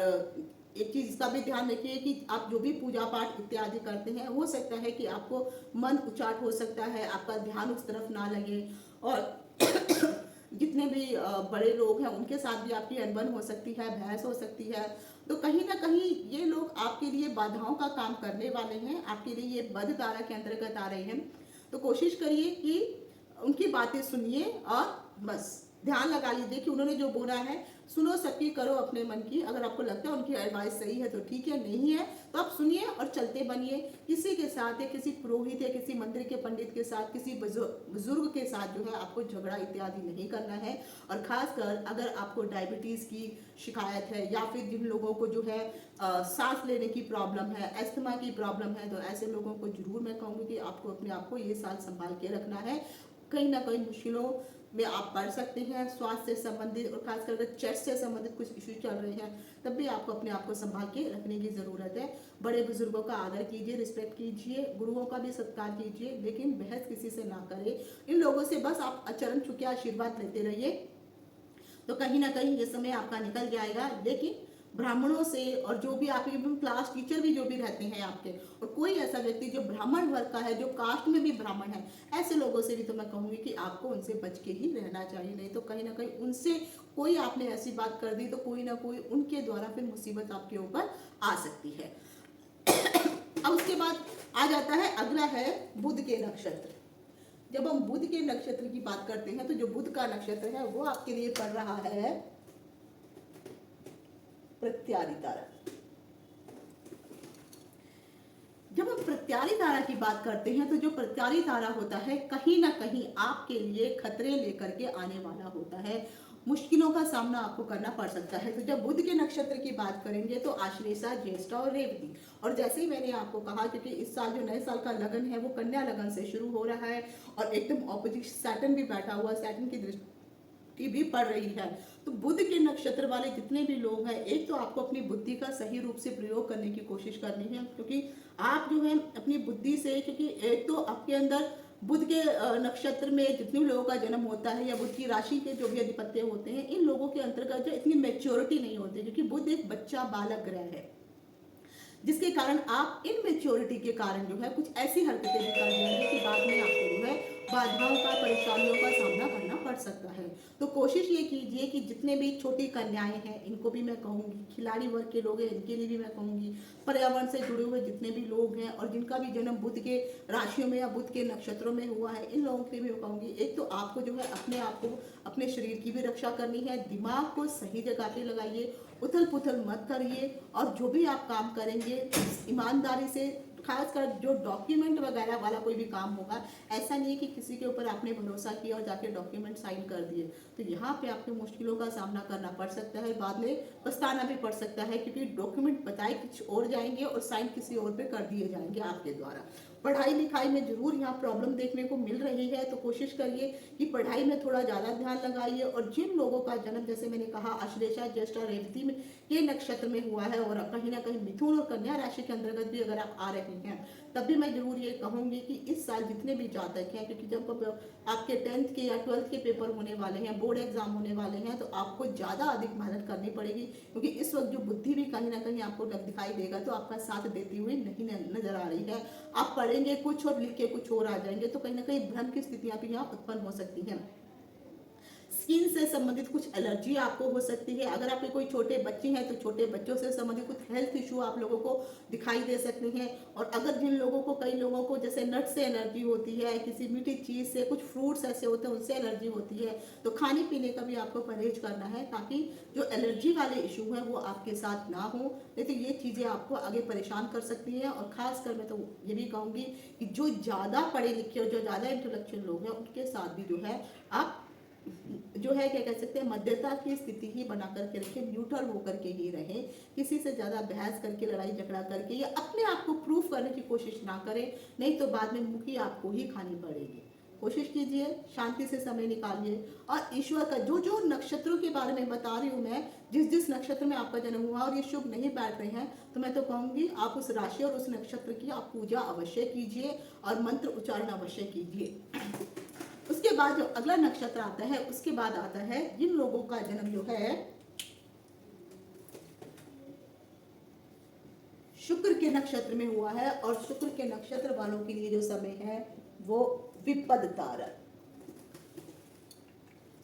एक चीज इसका भी ध्यान रखिए कि आप जो भी पूजा पाठ इत्यादि करते हैं, हो सकता है कि आपको मन उचाट हो सकता है, आपका ध्यान उस तरफ ना लगे, और जितने भी बड़े लोग हैं उनके साथ भी आपकी अनबन हो सकती है, बहस हो सकती है। तो कहीं ना कहीं ये लोग आपके लिए बाधाओं का काम करने वाले हैं, आपके लिए ये बद तारा के अंतर्गत आ रहे हैं। तो कोशिश करिए कि उनकी बातें सुनिए और बस ध्यान लगा लीजिए कि उन्होंने जो बोला है सुनो, सबकी करो अपने मन की। अगर आपको लगता है उनकी एडवाइस सही है तो ठीक है, नहीं है तो आप सुनिए और चलते बनिए। किसी के साथ या किसी पुरोहित या किसी मंदिर के पंडित के साथ, किसी बुजुर्ग के साथ जो है आपको झगड़ा इत्यादि नहीं करना है। और खासकर अगर आपको डायबिटीज की शिकायत है, या फिर जिन लोगों को जो है सांस लेने की प्रॉब्लम है, अस्थमा की प्रॉब्लम है, तो ऐसे लोगों को जरूर मैं कहूँगी कि आपको अपने आप को ये साल संभाल के रखना है। कहीं ना कहीं मुश्किलों में आप पढ़ सकते हैं, स्वास्थ्य से संबंधित और खासकर अगर चेस्ट से संबंधित कुछ इश्यू चल रहे हैं, तब भी आपको अपने आप को संभाल के रखने की जरूरत है। बड़े बुजुर्गों का आदर कीजिए, रिस्पेक्ट कीजिए, गुरुओं का भी सत्कार कीजिए, लेकिन बहस किसी से ना करें। इन लोगों से बस आप चरण छू के आशीर्वाद लेते रहिए, तो कहीं ना कहीं ये समय आपका निकल जाएगा। लेकिन ब्राह्मणों से, और जो भी आपके क्लास टीचर भी जो भी रहते हैं आपके, और कोई ऐसा व्यक्ति जो ब्राह्मण वर्ग का है, जो कास्ट में भी ब्राह्मण है, ऐसे लोगों से भी तो मैं कहूँगी कि आपको उनसे बच के ही रहना चाहिए। नहीं तो कहीं ना कहीं उनसे कोई आपने ऐसी बात कर दी तो कोई ना कोई उनके द्वारा फिर मुसीबत आपके ऊपर आ सकती है। अब उसके बाद आ जाता है, अगला है बुध के नक्षत्र। जब हम बुध के नक्षत्र की बात करते हैं तो जो बुध का नक्षत्र है वो आपके लिए पड़ रहा है प्रत्यारी तारा। जब हम प्रत्यारी तारा की बात करते हैं तो जो प्रत्यारी तारा होता है कहीं ना कहीं आपके लिए खतरे लेकर के आने वाला होता है, मुश्किलों का सामना आपको करना पड़ सकता है। तो जब बुध के नक्षत्र की बात करेंगे तो आश्लेषा, ज्येष्ठा और रेवती। और जैसे ही मैंने आपको कहा, क्योंकि इस साल जो नए साल का लगन है वो कन्या लगन से शुरू हो रहा है, और एकदम ऑपोजिट सैटर्न भी बैठा हुआ, सैटर्न की दृष्टि भी पड़ रही है। तो बुध के नक्षत्र वाले जितने भी लोग हैं, एक तो आपको अपनी बुद्धि का सही रूप से प्रयोग करने की कोशिश करनी है, क्योंकि आप जो है अपनी बुद्धि से, क्योंकि एक तो आपके अंदर बुध के नक्षत्र में जितने लोगों का जन्म होता है, या बुध की राशि के जो भी अधिपत्य होते हैं, इन लोगों के अंतर्गत जो इतनी मैच्योरिटी नहीं होती, क्योंकि बुध एक बच्चा बालक ग्रह है, जिसके कारण आप इनमेच्योरिटी के कारण जो है कुछ ऐसी हरकतें भी कर देंगे कि बाद में आपको जो है बाधाओं का, परेशानियों का सामना करना पड़ पड़ सकता है। तो कोशिश ये कीजिए कि जितने भी छोटी कन्याएं हैं इनको भी मैं कहूँगी, खिलाड़ी वर्ग के लोग हैं इनके लिए भी मैं कहूँगी, पर्यावरण से जुड़े हुए जितने भी लोग हैं और जिनका भी जन्म बुध के राशियों में या बुध के नक्षत्रों में हुआ है, इन लोगों के लिए मैं कहूँगी, एक तो आपको जो है अपने आप को, अपने शरीर की भी रक्षा करनी है, दिमाग को सही जगह पे लगाइए, उथल पुथल मत करिए और जो भी आप काम करेंगे ईमानदारी से, खासकर जो डॉक्यूमेंट वगैरह वाला कोई भी काम होगा, ऐसा नहीं है कि किसी के ऊपर आपने भरोसा किया और जाके डॉक्यूमेंट साइन कर दिए, तो यहाँ पे आपको मुश्किलों का सामना करना पड़ सकता है, बाद में पछताना भी पड़ सकता है, क्योंकि डॉक्यूमेंट बताए कुछ और जाएंगे और साइन किसी और पे कर दिए जाएंगे आपके द्वारा। पढ़ाई लिखाई में जरूर यहाँ प्रॉब्लम देखने को मिल रही है, तो कोशिश करिए कि पढ़ाई में थोड़ा ज़्यादा ध्यान लगाइए। और जिन लोगों का जन्म, जैसे मैंने कहा, आश्लेषा ज्येष्ठा रेवती में ये नक्षत्र में हुआ है और कहीं ना कहीं मिथुन और कन्या राशि के अंतर्गत भी अगर आप आ रहे हैं, तब भी मैं जरूर ये कहूँगी कि इस साल जितने भी जातक हैं, क्योंकि जब आपके 10th के या 12th के पेपर होने वाले हैं, बोर्ड एग्जाम होने वाले हैं, तो आपको ज़्यादा अधिक मेहनत करनी पड़ेगी, क्योंकि इस वक्त जो बुद्धि भी कहीं ना कहीं आपको दिखाई देगा तो आपका साथ देती हुई नहीं नजर आ रही है। आप पढ़ेंगे कुछ और लिख के कुछ और आ जाएंगे, तो कहीं ना कहीं भ्रम की स्थितियां भी यहाँ उत्पन्न हो सकती हैं। स्किन से संबंधित कुछ एलर्जी आपको हो सकती है। अगर आपके कोई छोटे बच्चे हैं तो छोटे बच्चों से संबंधित कुछ हेल्थ इशू आप लोगों को दिखाई दे सकते हैं। और अगर जिन लोगों को, कई लोगों को जैसे नट से एलर्जी होती है, किसी मीठी चीज़ से, कुछ फ्रूट्स ऐसे होते हैं उनसे एलर्जी होती है, तो खाने पीने का भी आपको परहेज करना है, ताकि जो एलर्जी वाले इशू हैं वो आपके साथ ना हो, नहीं तो ये चीज़ें आपको आगे परेशान कर सकती हैं। और खासकर मैं तो ये भी कहूँगी कि जो ज़्यादा पढ़े लिखे और जो ज़्यादा इंटेलेक्चुअल लोग हैं उनके साथ भी जो है आप जो है क्या कह सकते हैं, मध्यता की स्थिति ही बना करके रखें, न्यूट्रल होकर के ही रहें, किसी से ज़्यादा बहस करके, लड़ाई झगड़ा करके या अपने आप को प्रूफ करने की कोशिश ना करें, नहीं तो बाद में मुक्की आपको ही खानी पड़ेगी। कोशिश कीजिए, शांति से समय निकालिए और ईश्वर का जो जो नक्षत्रों के बारे में बता रही हूँ मैं, जिस जिस नक्षत्र में आपका जन्म हुआ और ये शुभ नहीं बैठ रहे हैं, तो मैं तो कहूँगी आप उस राशि और उस नक्षत्र की आप पूजा अवश्य कीजिए और मंत्र उच्चारण अवश्य कीजिए। उसके बाद जो अगला नक्षत्र आता है, उसके बाद आता है जिन लोगों का जन्म जो है शुक्र के नक्षत्र में हुआ है, और शुक्र के नक्षत्र वालों के लिए जो समय है वो विपद तारा।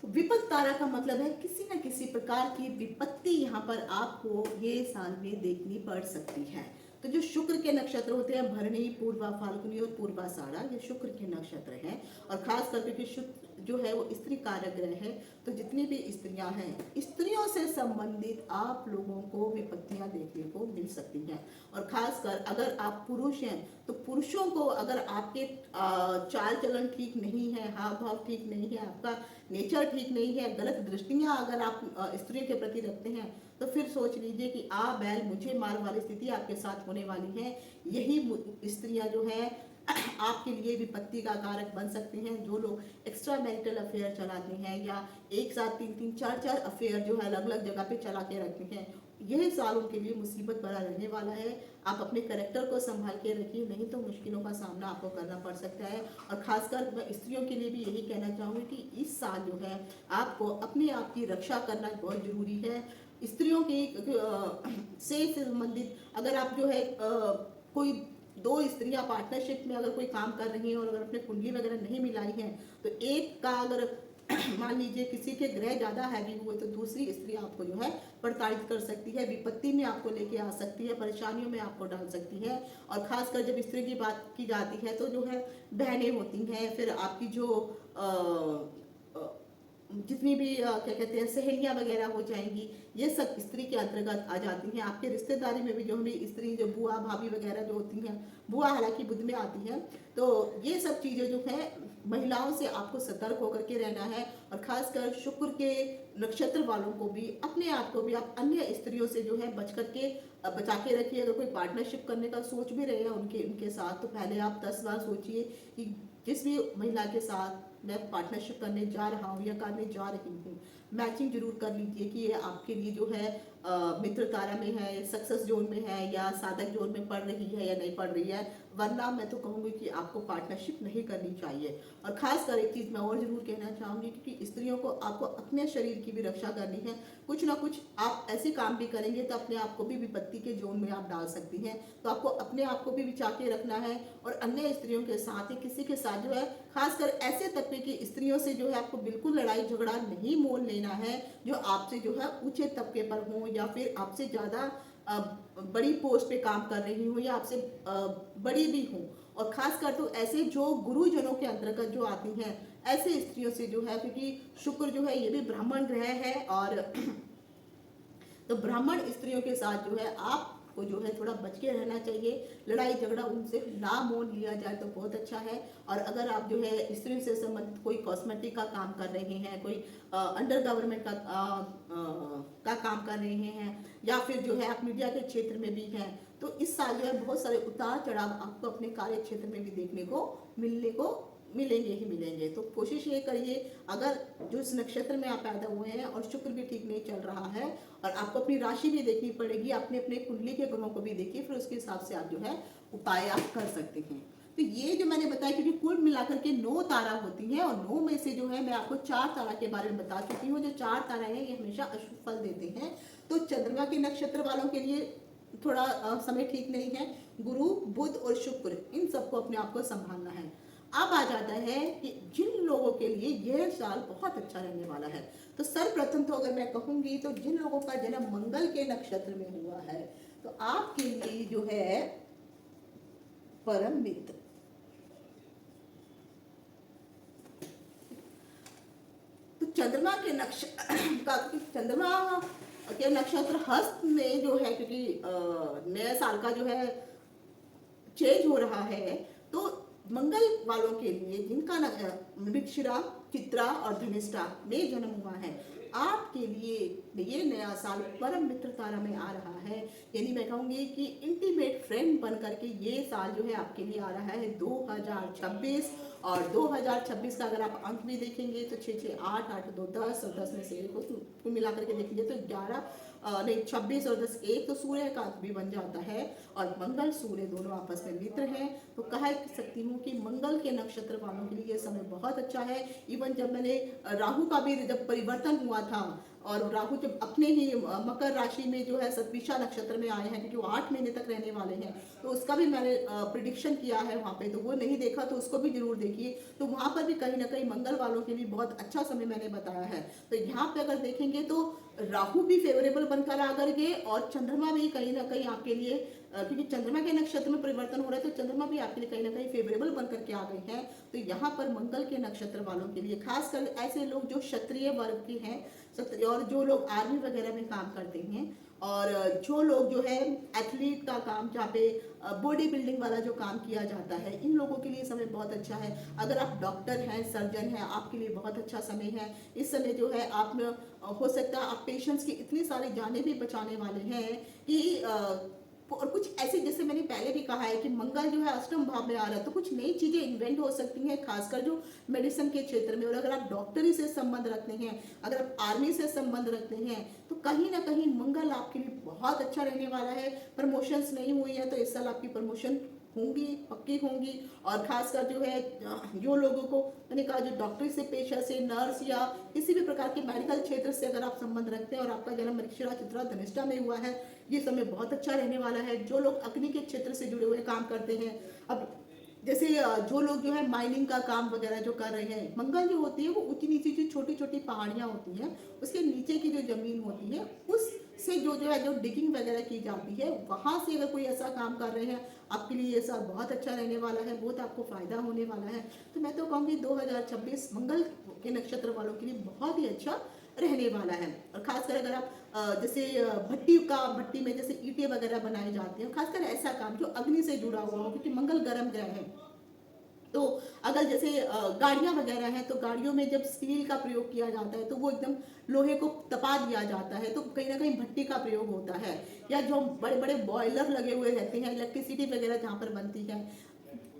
तो विपद तारा का मतलब है किसी न किसी प्रकार की विपत्ति यहाँ पर आपको ये साल में देखनी पड़ सकती है। तो जो शुक्र के नक्षत्र होते हैं, भरणी, पूर्वा फाल्गुनी और पूर्वाषाढ़ा, ये शुक्र के नक्षत्र हैं। और खास करके कि शुक्र जो है वो स्त्री कारक ग्रह है, तो जितनी भी स्त्रियां हैं, स्त्रियों से संबंधित आप लोगों को विपत्तियां देखने को मिल सकती हैं। और खासकर अगर आप पुरुष हैं तो पुरुषों को अगर आपके चाल चलन ठीक नहीं है, हाव भाव ठीक नहीं है, आपका नेचर ठीक नहीं है, गलत दृष्टियां अगर आप स्त्रियों के प्रति रखते हैं, तो फिर सोच लीजिए कि आ बैल मुझे मार वाली स्थिति आपके साथ होने वाली है। यही स्त्रियां जो है आपके लिए विपत्ति का कारक बन सकते हैं। जो लोग एक्स्ट्रा मैरिटल अफेयर चलाते हैं या एक साथ 3-3, 4-4 अफेयर जो है अलग अलग जगह पे चला के रखते हैं, यह साल उनके लिए मुसीबत भरा रहने वाला है। आप अपने कैरेक्टर को संभाल के रखिए, नहीं तो मुश्किलों का सामना आपको करना पड़ सकता है। और खासकर मैं स्त्रियों के लिए भी यही कहना चाहूँगी कि इस साल जो है आपको अपने आप की रक्षा करना बहुत जरूरी है। स्त्रियों की से संबंधित अगर आप जो है कोई 2 स्त्रियां पार्टनरशिप में अगर कोई काम कर रही हैं और अगर अपने कुंडली वगैरह नहीं मिलाई हैं, तो एक का अगर मान लीजिए किसी के ग्रह ज़्यादा हैवी हुए तो दूसरी स्त्री आपको जो है प्रताड़ित कर सकती है, विपत्ति में आपको लेके आ सकती है, परेशानियों में आपको डाल सकती है। और खासकर जब स्त्री की बात की जाती है तो जो है बहनें होती हैं, फिर आपकी जो जितनी भी क्या कहते हैं सहेलियां वगैरह हो जाएंगी, ये सब स्त्री के अंतर्गत आ जाती हैं। आपके रिश्तेदारी में भी जो भी स्त्री, जो बुआ भाभी वगैरह जो होती हैं, बुआ हालांकि बुध में आती है, तो ये सब चीज़ें जो है महिलाओं से आपको सतर्क होकर के रहना है। और खासकर शुक्र के नक्षत्र वालों को भी, अपने आप को भी आप अन्य स्त्रियों से जो है बचा के रखिए। अगर कोई पार्टनरशिप करने का सोच भी रहे हैं उनके साथ, तो पहले आप 10 बार सोचिए कि जिस भी महिला के साथ मैं पार्टनरशिप करने जा रहा हूँ या करने जा रही हूँ, मैचिंग जरूर कर लीजिए कि ये आपके लिए जो है मित्र तारा में है, सक्सेस जोन में है या साधक जोन में पड़ रही है या नहीं पड़ रही है। वरना मैं तो कहूँगी कि आपको पार्टनरशिप नहीं करनी चाहिए। और खासकर एक चीज़ मैं और ज़रूर कहना चाहूँगी कि स्त्रियों को आपको अपने शरीर की भी रक्षा करनी है। कुछ ना कुछ आप ऐसे काम भी करेंगे तो अपने आप को भी विपत्ति के जोन में आप डाल सकती हैं। तो आपको अपने आप को भी बचा के रखना है और अन्य स्त्रियों के साथ ही किसी के साथ जो है, खासकर ऐसे तबके की स्त्रियों से जो है आपको बिल्कुल लड़ाई झगड़ा नहीं मोल लेना है, जो आपसे जो है ऊंचे तबके पर हो या फिर आपसे ज़्यादा बड़ी पोस्ट पे काम कर रही हो या आपसे बड़ी भी हो। और खासकर तो ऐसे जो गुरुजनों के अंतर्गत जो आती हैं ऐसे स्त्रियों से जो है, क्योंकि शुक्र जो है ये भी ब्राह्मण ग्रह है और तो ब्राह्मण स्त्रियों के साथ जो है आपको जो है थोड़ा बच के रहना चाहिए। लड़ाई झगड़ा उनसे ना मोल लिया जाए तो बहुत अच्छा है। और अगर आप जो है स्त्रियों से संबंधित कोई कॉस्मेटिक का काम कर रहे हैं, कोई अंडर गवर्नमेंट का काम कर रहे हैं या फिर जो है आप मीडिया के क्षेत्र में भी हैं, तो इस साल जो है बहुत सारे उतार चढ़ाव आपको अपने कार्य क्षेत्र में भी देखने को मिलेंगे ही मिलेंगे। तो कोशिश ये करिए, अगर जो इस नक्षत्र में आप पैदा हुए हैं और शुक्र भी ठीक नहीं चल रहा है और आपको अपनी राशि भी देखनी पड़ेगी, अपने अपने कुंडली के ग्रहों को भी देखिए, फिर उसके हिसाब से आप जो है उपाय आप कर सकते हैं। तो ये जो मैंने बताया, क्योंकि कुल मिलाकर के 9 तारा होती हैं और 9 में से जो है मैं आपको 4 तारा के बारे में बता चुकी हूँ। जो 4 तारा हैं ये हमेशा अशुभ फल देते हैं। तो चंद्रमा के नक्षत्र वालों के लिए थोड़ा समय ठीक नहीं है। गुरु, बुध और शुक्र, इन सबको अपने आप को संभालना है। अब आ जाता है कि जिन लोगों के लिए यह साल बहुत अच्छा रहने वाला है, तो सर्वप्रथम तो अगर मैं कहूंगी तो जिन लोगों का जन्म मंगल के नक्षत्र में हुआ है तो आपके लिए जो है परम मित्र, तो चंद्रमा के नक्षत्र हस्त में जो है, क्योंकि नया साल का जो है चेंज हो रहा है, तो मंगल वालों के लिए जिनका मृगशिरा, चित्रा और धनिष्ठा में जन्म हुआ है, आपके लिए ये नया साल परम मित्र तारा में आ रहा है। यानी मैं कहूँगी कि इंटीमेट फ्रेंड बन करके ये साल जो है आपके लिए आ रहा है 2026। और 2026 का अगर आप अंक भी देखेंगे तो 6 6 8 8 2 10 और 10 में से को मिला करके देखेंगे तो 26 और 10 1, तो सूर्य का अंक भी बन जाता है और मंगल सूर्य दोनों आपस में मित्र हैं। तो कह सकती हूँ कि मंगल के नक्षत्र वालों के लिए ये समय बहुत अच्छा है। इवन जब मैंने राहु का भी जब परिवर्तन हुआ था और राहु जब अपने ही मकर राशि में जो है सतभिषा नक्षत्र में आए हैं, क्योंकि वो 8 महीने तक रहने वाले हैं, तो उसका भी मैंने प्रिडिक्शन किया है वहाँ पे, तो वो नहीं देखा तो उसको भी जरूर देखिए। तो वहाँ पर भी कहीं ना कहीं मंगल वालों के लिए बहुत अच्छा समय मैंने बताया है। तो यहाँ पे अगर देखेंगे तो राहु भी फेवरेबल बनकर आ करके और चंद्रमा भी कहीं ना कहीं आपके लिए, क्योंकि चंद्रमा के नक्षत्र में परिवर्तन हो रहा है, तो चंद्रमा भी आपके लिए कहीं ना कहीं फेवरेबल बनकर के आ गए हैं। तो यहाँ पर मंगल के नक्षत्र वालों के लिए, खासकर ऐसे लोग जो क्षत्रिय वर्ग के हैं और जो लोग आर्मी वगैरह में काम करते हैं और जो लोग जो है एथलीट का काम, जहाँ पे बॉडी बिल्डिंग वाला जो काम किया जाता है, इन लोगों के लिए समय बहुत अच्छा है। अगर आप डॉक्टर हैं, सर्जन हैं, आपके लिए बहुत अच्छा समय है। इस समय जो है आप हो सकता है आप पेशेंट्स की इतनी सारी जानें भी बचाने वाले हैं कि और कुछ ऐसे, जैसे मैंने पहले भी कहा है कि मंगल जो है अष्टम भाव में आ रहा है, तो कुछ नई चीजें इन्वेंट हो सकती हैं, खासकर जो मेडिसिन के क्षेत्र में। और अगर आप डॉक्टरी से संबंध रखते हैं, अगर आप आर्मी से संबंध रखते हैं, तो कहीं ना कहीं मंगल आपके लिए बहुत अच्छा रहने वाला है। प्रमोशंस नहीं हुई है तो इस साल आपकी प्रमोशन होंगी, पक्की होंगी। और खासकर जो है जो लोगों को मैंने कहा, जो डॉक्टरी से पेशा से, नर्स या किसी भी प्रकार के मेडिकल क्षेत्र से अगर आप संबंध रखते हैं और आपका जन्म मृगशिरा, चित्रा, धनिष्ठा में हुआ है, ये समय बहुत अच्छा रहने वाला है। जो लोग अग्नि के क्षेत्र से जुड़े हुए काम करते हैं, अब जैसे जो लोग जो है माइनिंग का काम वगैरह जो कर रहे हैं, मंगल जो होती है वो ऊंची नीची जो छोटी छोटी पहाड़ियाँ होती हैं, उसके नीचे की जो जमीन होती है उससे जो है जो डिगिंग वगैरह की जाती है, वहाँ से अगर कोई ऐसा काम कर रहे हैं, आपके लिए ये साल बहुत अच्छा रहने वाला है, बहुत आपको फायदा होने वाला है। तो मैं तो कहूँगी 2026 मंगल के नक्षत्र वालों के लिए बहुत ही अच्छा रहने वाला है। और खासकर अगर आप जैसे भट्टी में जैसे ईंटें वगैरह बनाए जाते हैं, खासकर ऐसा काम जो अग्नि से जुड़ा हुआ हो, क्योंकि मंगल गर्म ग्रह है। तो अगर जैसे गाड़ियां वगैरह हैं, तो गाड़ियों में जब स्टील का प्रयोग किया जाता है तो वो एकदम लोहे को तपा दिया जाता है, तो कहीं ना कहीं भट्टी का प्रयोग होता है। या जो बड़े बड़े बॉयलर लगे हुए रहते हैं, इलेक्ट्रिसिटी वगैरह जहाँ पर बनती है,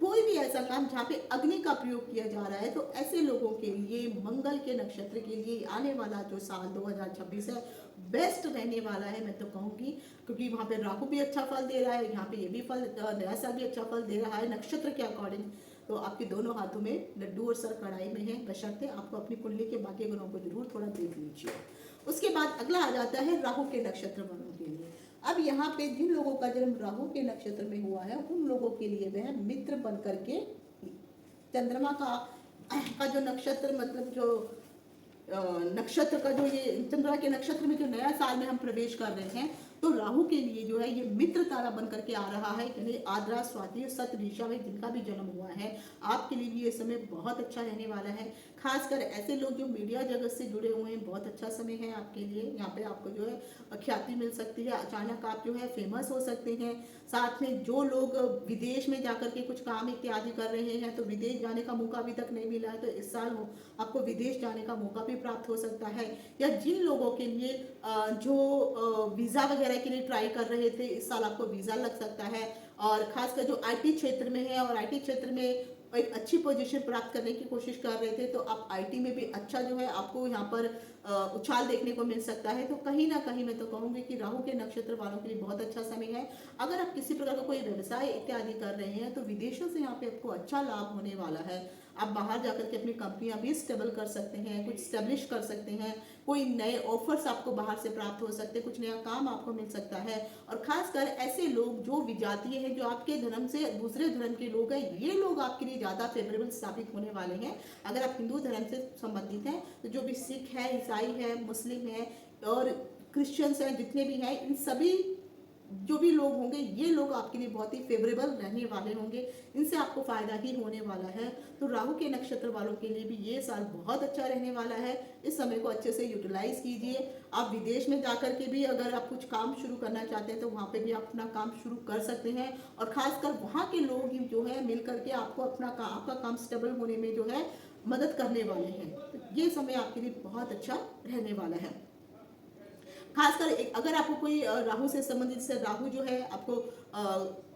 कोई भी ऐसा काम जहाँ पे अग्नि का प्रयोग किया जा रहा है, तो ऐसे लोगों के लिए मंगल के नक्षत्र के लिए आने वाला जो साल 2026 है बेस्ट रहने वाला है, मैं तो कहूँगी। क्योंकि वहाँ पे राहु भी अच्छा फल दे रहा है, यहाँ पे ये भी फल, नया साल भी अच्छा फल दे रहा है नक्षत्र के अकॉर्डिंग। तो आपके दोनों हाथों में लड्डू और सर कढ़ाई में है, बशर्ते आपको अपनी कुंडली के बाकी ग्रहों को जरूर थोड़ा देख लीजिए। उसके बाद अगला आ जाता है राहु के नक्षत्र वालों के लिए। अब यहाँ पे जिन लोगों का जन्म राहु के नक्षत्र में हुआ है, उन लोगों के लिए वह मित्र बन करके चंद्रमा का जो नक्षत्र, मतलब जो नक्षत्र का जो ये चंद्रमा के नक्षत्र में जो नया साल में हम प्रवेश कर रहे हैं, तो राहु के लिए जो है ये मित्र तारा बन करके आ रहा है। यानी आद्रा, स्वाति, सत, ऋषा में जिनका भी जन्म हुआ है, आपके लिए भी ये समय बहुत अच्छा रहने वाला है। खासकर ऐसे लोग जो मीडिया जगत से जुड़े हुए हैं, बहुत अच्छा समय है आपके लिए। यहाँ पे आपको जो है ख्याति मिल सकती है, अचानक आप जो है फेमस हो सकते हैं। साथ में जो लोग विदेश में जाकर के कुछ काम इत्यादि कर रहे हैं, तो विदेश जाने का मौका अभी तक नहीं मिला है, तो इस साल आपको विदेश जाने का मौका भी प्राप्त हो सकता है। या जिन लोगों के लिए जो वीज़ा वगैरह के लिए ट्राई कर रहे थे, इस साल आपको वीज़ा लग सकता है। और खासकर जो आईटी क्षेत्र में है और आईटी क्षेत्र में एक अच्छी पोजीशन प्राप्त करने की कोशिश कर रहे थे, तो आप आईटी में भी अच्छा जो है आपको यहाँ पर उछाल देखने को मिल सकता है। तो कहीं ना कहीं मैं तो कहूँगी कि राहु के नक्षत्र वालों के लिए बहुत अच्छा समय है। अगर आप किसी प्रकार का कोई व्यवसाय इत्यादि कर रहे हैं, तो विदेशों से यहाँ पे आपको अच्छा लाभ होने वाला है। आप बाहर जाकर के अपनी कंपनियां भी स्टेबल कर सकते हैं, कुछ स्टेब्लिश कर सकते हैं, कोई नए ऑफर्स आपको बाहर से प्राप्त हो सकते हैं, कुछ नया काम आपको मिल सकता है। और खासकर ऐसे लोग जो विजातीय हैं, जो आपके धर्म से दूसरे धर्म के लोग हैं, ये लोग आपके लिए ज़्यादा फेवरेबल साबित होने वाले हैं। अगर आप हिंदू धर्म से संबंधित हैं, तो जो भी सिख है, ईसाई है, मुस्लिम है और क्रिश्चियंस हैं, जितने भी हैं, इन सभी जो भी लोग होंगे, ये लोग आपके लिए बहुत ही फेवरेबल रहने वाले होंगे, इनसे आपको फायदा ही होने वाला है। तो राहु के नक्षत्र वालों के लिए भी ये साल बहुत अच्छा रहने वाला है। इस समय को अच्छे से यूटिलाइज कीजिए। आप विदेश में जाकर के भी अगर आप कुछ काम शुरू करना चाहते हैं, तो वहाँ पे भी आप अपना काम शुरू कर सकते हैं। और खासकर वहाँ के लोग ही जो है मिल करके आपको आपका काम स्टेबल होने में जो है मदद करने वाले हैं। तो ये समय आपके लिए बहुत अच्छा रहने वाला है। खासकर अगर आपको कोई राहु से संबंधित से राहु जो है आपको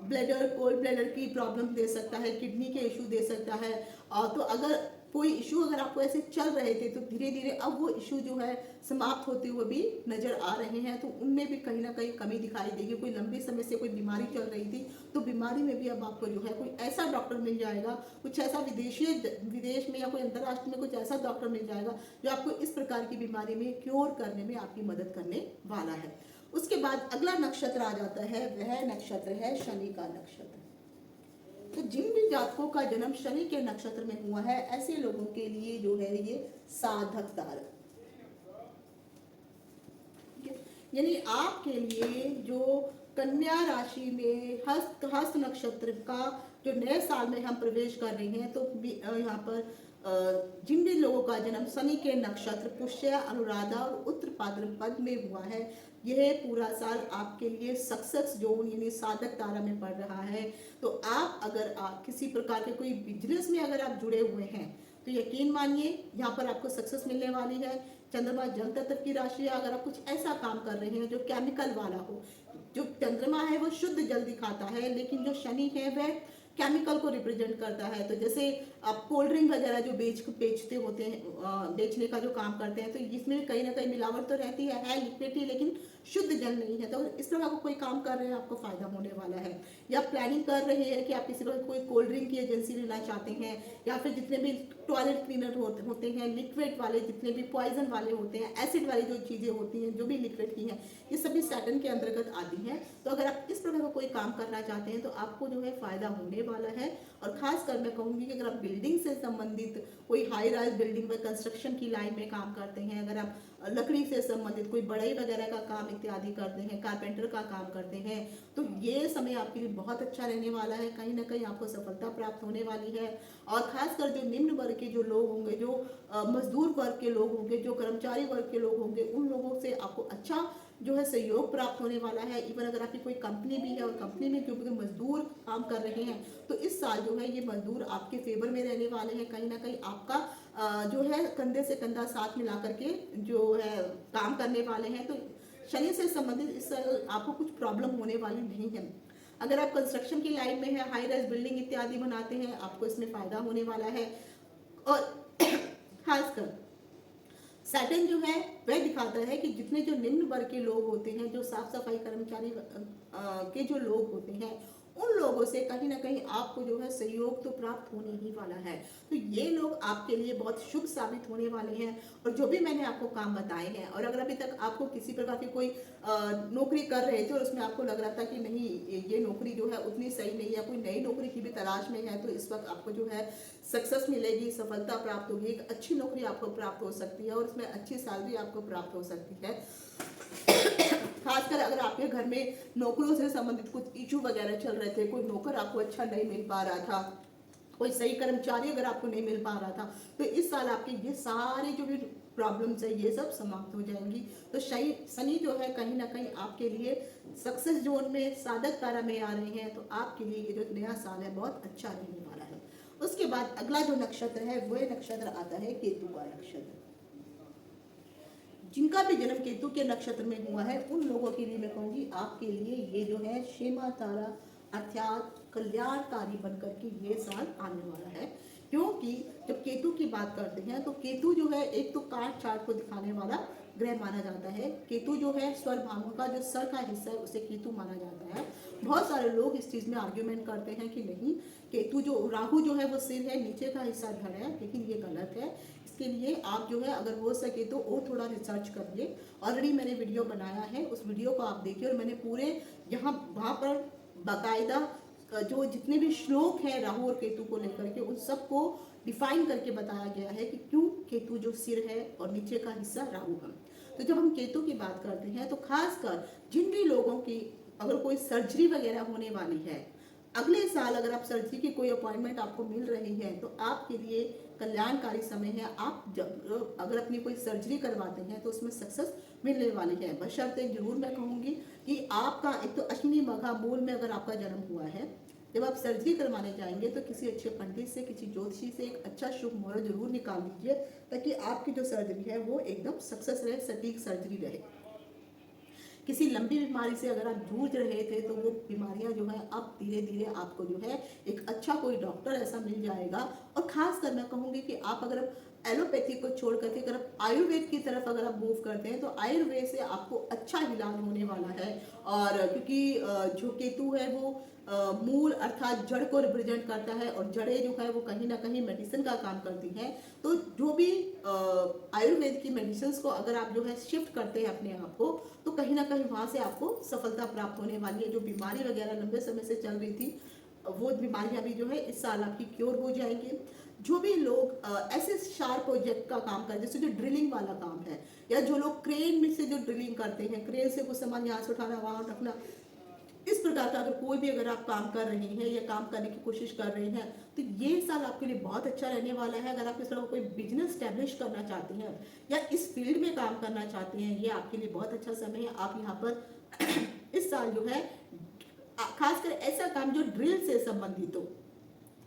ब्लैडर, कोल्ड ब्लैडर की प्रॉब्लम दे सकता है, किडनी के इशू दे सकता है। तो अगर कोई इशू अगर आपको ऐसे चल रहे थे, तो धीरे धीरे अब वो इशू जो है समाप्त होते हुए भी नजर आ रहे हैं। तो उनमें भी कहीं ना कहीं कमी दिखाई देगी। कोई लंबे समय से कोई बीमारी चल रही थी, तो बीमारी में भी अब आपको जो है कोई ऐसा डॉक्टर मिल जाएगा, कुछ ऐसा विदेश में या कोई अंतर्राष्ट्रीय में कुछ ऐसा डॉक्टर मिल जाएगा जो आपको इस प्रकार की बीमारी में क्योर करने में आपकी मदद करने वाला है। उसके बाद अगला नक्षत्र आ जाता है, वह नक्षत्र है शनि का नक्षत्र। तो जिन भी जातकों का जन्म शनि के नक्षत्र में हुआ है, ऐसे लोगों के लिए जो है ये साधक तारक, यानी आपके लिए जो कन्या राशि में हस्त नक्षत्र का जो नए साल में हम प्रवेश कर रहे हैं, तो यहाँ पर जिन भी लोगों का जन्म शनि के नक्षत्र पुष्य, अनुराधा और उत्तरभाद्रपद में हुआ है, यह पूरा साल आपके लिए सक्सेस जोन यानी साधक तारा में पड़ रहा है। तो आप अगर किसी प्रकार के कोई बिजनेस में अगर आप जुड़े हुए हैं, तो यकीन मानिए यहाँ पर आपको सक्सेस मिलने वाली है। चंद्रमा जल तत्व की राशि है। अगर आप कुछ ऐसा काम कर रहे हैं जो केमिकल वाला हो, जो चंद्रमा है वो शुद्ध जल दिखाता है, लेकिन जो शनि है वह केमिकल को रिप्रेजेंट करता है। तो जैसे आप कोल्ड ड्रिंक वगैरह जो बेचते होते हैं, बेचने का जो काम करते हैं, तो इसमें कहीं ना कहीं मिलावट तो रहती है लिक्विड ही, लेकिन शुद्ध जल नहीं है। तो इस तरह का कोई काम कर रहे हैं, आपको फायदा होने वाला है। या प्लानिंग कर रहे हैं कि आप किसी प्रकार कोई कोल्ड ड्रिंक की एजेंसी लेना चाहते हैं, या फिर जितने भी टॉयलेट क्लीनर होते हैं, लिक्विड वाले, जितने भी पॉइजन वाले होते हैं, एसिड वाली जो चीज़ें होती हैं, जो भी लिक्विड की हैं, ये सभी सैटर्न के अंतर्गत आती हैं। तो अगर आप इस प्रकार का कोई काम करना चाहते हैं, तो आपको जो है फायदा होने वाला है। और खासकर मैं कहूँगी कि अगर आप बिल्डिंग से संबंधित कोई हाई राइज बिल्डिंग में कंस्ट्रक्शन की लाइन में काम करते हैं, अगर आप लकड़ी से संबंधित कोई बढ़ई वगैरह का काम इत्यादि करते हैं, कारपेंटर का काम करते हैं, तो ये समय आपके लिए बहुत अच्छा रहने वाला है। कहीं ना कहीं आपको सफलता प्राप्त होने वाली है। और खासकर जो निम्न वर्ग के जो लोग होंगे, जो मजदूर वर्ग के लोग होंगे, जो कर्मचारी वर्ग के लोग होंगे, उन लोगों से आपको अच्छा जो है सहयोग प्राप्त होने वाला है। इवन अगर आपकी कोई कंपनी भी है और कंपनी में जो मजदूर काम कर रहे हैं, तो इस साल जो है ये मजदूर आपके फेवर में रहने वाले हैं। कहीं ना कहीं आपका जो है कंधे से कंधा साथ मिला करके जो है काम करने वाले हैं। तो शनि से संबंधित इस साल आपको कुछ प्रॉब्लम होने वाली नहीं है। अगर आप कंस्ट्रक्शन की लाइन में है, हाई राइज बिल्डिंग इत्यादि बनाते हैं, आपको इसमें फायदा होने वाला है। और खासकर सैटर्न जो है वह दिखाता है कि जितने जो निम्न वर्ग के लोग होते हैं, जो साफ सफाई कर्मचारी के जो लोग होते हैं, उन लोगों से कहीं ना कहीं आपको जो है सहयोग तो प्राप्त होने ही वाला है। तो ये लोग आपके लिए बहुत शुभ साबित होने वाले हैं। और जो भी मैंने आपको काम बताए हैं, और अगर अभी तक आपको किसी प्रकार की कोई नौकरी कर रहे थे और उसमें आपको लग रहा था कि नहीं ये नौकरी जो है उतनी सही नहीं है, कोई नई नौकरी की भी तलाश में है, तो इस वक्त आपको जो है सक्सेस मिलेगी, सफलता प्राप्त होगी, एक अच्छी नौकरी आपको प्राप्त हो सकती है और उसमें अच्छी सैलरी आपको प्राप्त हो सकती है। खासकर अगर आपके घर में नौकरों से संबंधित कुछ इशू वगैरह चल रहे थे, कोई नौकर आपको अच्छा नहीं मिल पा रहा था, कोई सही कर्मचारी अगर आपको नहीं मिल पा रहा था, तो इस साल आपके ये सारे जो भी प्रॉब्लम्स है ये सब समाप्त हो जाएंगी। तो शनि जो है कहीं ना कहीं आपके लिए सक्सेस जोन में, साधक तारा में आ रहे हैं। तो आपके लिए ये जो नया साल है बहुत अच्छा रहने वाला है। उसके बाद अगला जो नक्षत्र है वह नक्षत्र आता है केतु का नक्षत्र। जिनका भी जन्म केतु के नक्षत्र में हुआ है उन लोगों के लिए मैं कहूँगी आपके लिए ये जो है क्षेमा तारा अर्थात कल्याणकारी बनकर के ये साल आने वाला है। क्योंकि जब केतु की बात करते हैं तो केतु जो है एक तो काट चार्ट को दिखाने वाला ग्रह माना जाता है। केतु जो है स्वर भावों का जो सर का हिस्सा है उसे केतु माना जाता है। बहुत सारे लोग इस चीज में आर्ग्यूमेंट करते हैं कि नहीं, केतु जो राहु जो है वो सिर है, नीचे का हिस्सा धड़ है, लेकिन ये गलत है। इसके लिए आप जो है अगर हो सके तो और थोड़ा रिसर्च करिए। ऑलरेडी मैंने वीडियो बनाया है, उस वीडियो को आप देखिए और मैंने पूरे यहाँ वहाँ पर बाकायदा जो जितने भी श्लोक हैं राहु और केतु को लेकर के उन सबको डिफाइन करके बताया गया है कि क्यों केतु जो सिर है और नीचे का हिस्सा राहु है। तो जब हम केतु की बात करते हैं तो खासकर जिन भी लोगों की अगर कोई सर्जरी वगैरह होने वाली है अगले साल, अगर आप सर्जरी की कोई अपॉइंटमेंट आपको मिल रही है तो आपके लिए कल्याणकारी समय है। आप जब अगर अपनी कोई सर्जरी करवाते हैं तो उसमें सक्सेस मिलने वाली है। बशर्ते जरूर मैं कहूँगी कि आपका एक तो अश्विनी मघा मूल में अगर आपका जन्म हुआ है, जब आप सर्जरी करवाने जाएंगे तो किसी अच्छे पंडित से, किसी ज्योतिषी से एक अच्छा शुभ मुहूर्त जरूर निकाल लीजिए ताकि आपकी जो सर्जरी है वो एकदम सक्सेस रहे, सटीक सर्जरी रहे। किसी लंबी बीमारी से अगर आप जूझ रहे थे तो वो बीमारियां जो है अब धीरे धीरे आपको जो है एक अच्छा कोई डॉक्टर ऐसा मिल जाएगा। और खास कर मैं कहूँगी कि आप अगर एलोपैथी को छोड़ करके अगर आप आयुर्वेद की तरफ अगर आप मूव करते हैं तो आयुर्वेद से आपको अच्छा इलाज होने वाला है। और क्योंकि जो केतु है वो मूल अर्थात जड़ को रिप्रेजेंट करता है और जड़ें जो है वो कहीं ना कहीं मेडिसिन का काम करती हैं। तो जो भी आयुर्वेद की मेडिसिन को अगर आप जो है शिफ्ट करते हैं अपने आप को तो कहीं ना कहीं वहाँ से आपको सफलता प्राप्त होने वाली है। जो बीमारी वगैरह लंबे समय से चल रही थी वो बीमारियां भी जो है इस साल आपकी क्योर हो जाएंगी। जो भी लोग ऐसे शार्प प्रोजेक्ट का काम करते हैं जैसे जो ड्रिलिंग वाला काम है, या जो लोग क्रेन में से जो ड्रिलिंग करते हैं, क्रेन से कुछ सामान यहाँ से उठाना वहाँ रखना, इस प्रकार का अगर कोई भी अगर आप काम कर रहे हैं या काम करने की कोशिश कर रहे हैं तो ये साल आपके लिए बहुत अच्छा रहने वाला है। अगर आप इस तरह कोई बिजनेस स्टैब्लिश करना चाहते हैं या इस फील्ड में काम करना चाहते हैं, ये आपके लिए बहुत अच्छा समय है। आप यहाँ पर इस साल जो है खासकर ऐसा काम जो ड्रिल से संबंधित हो।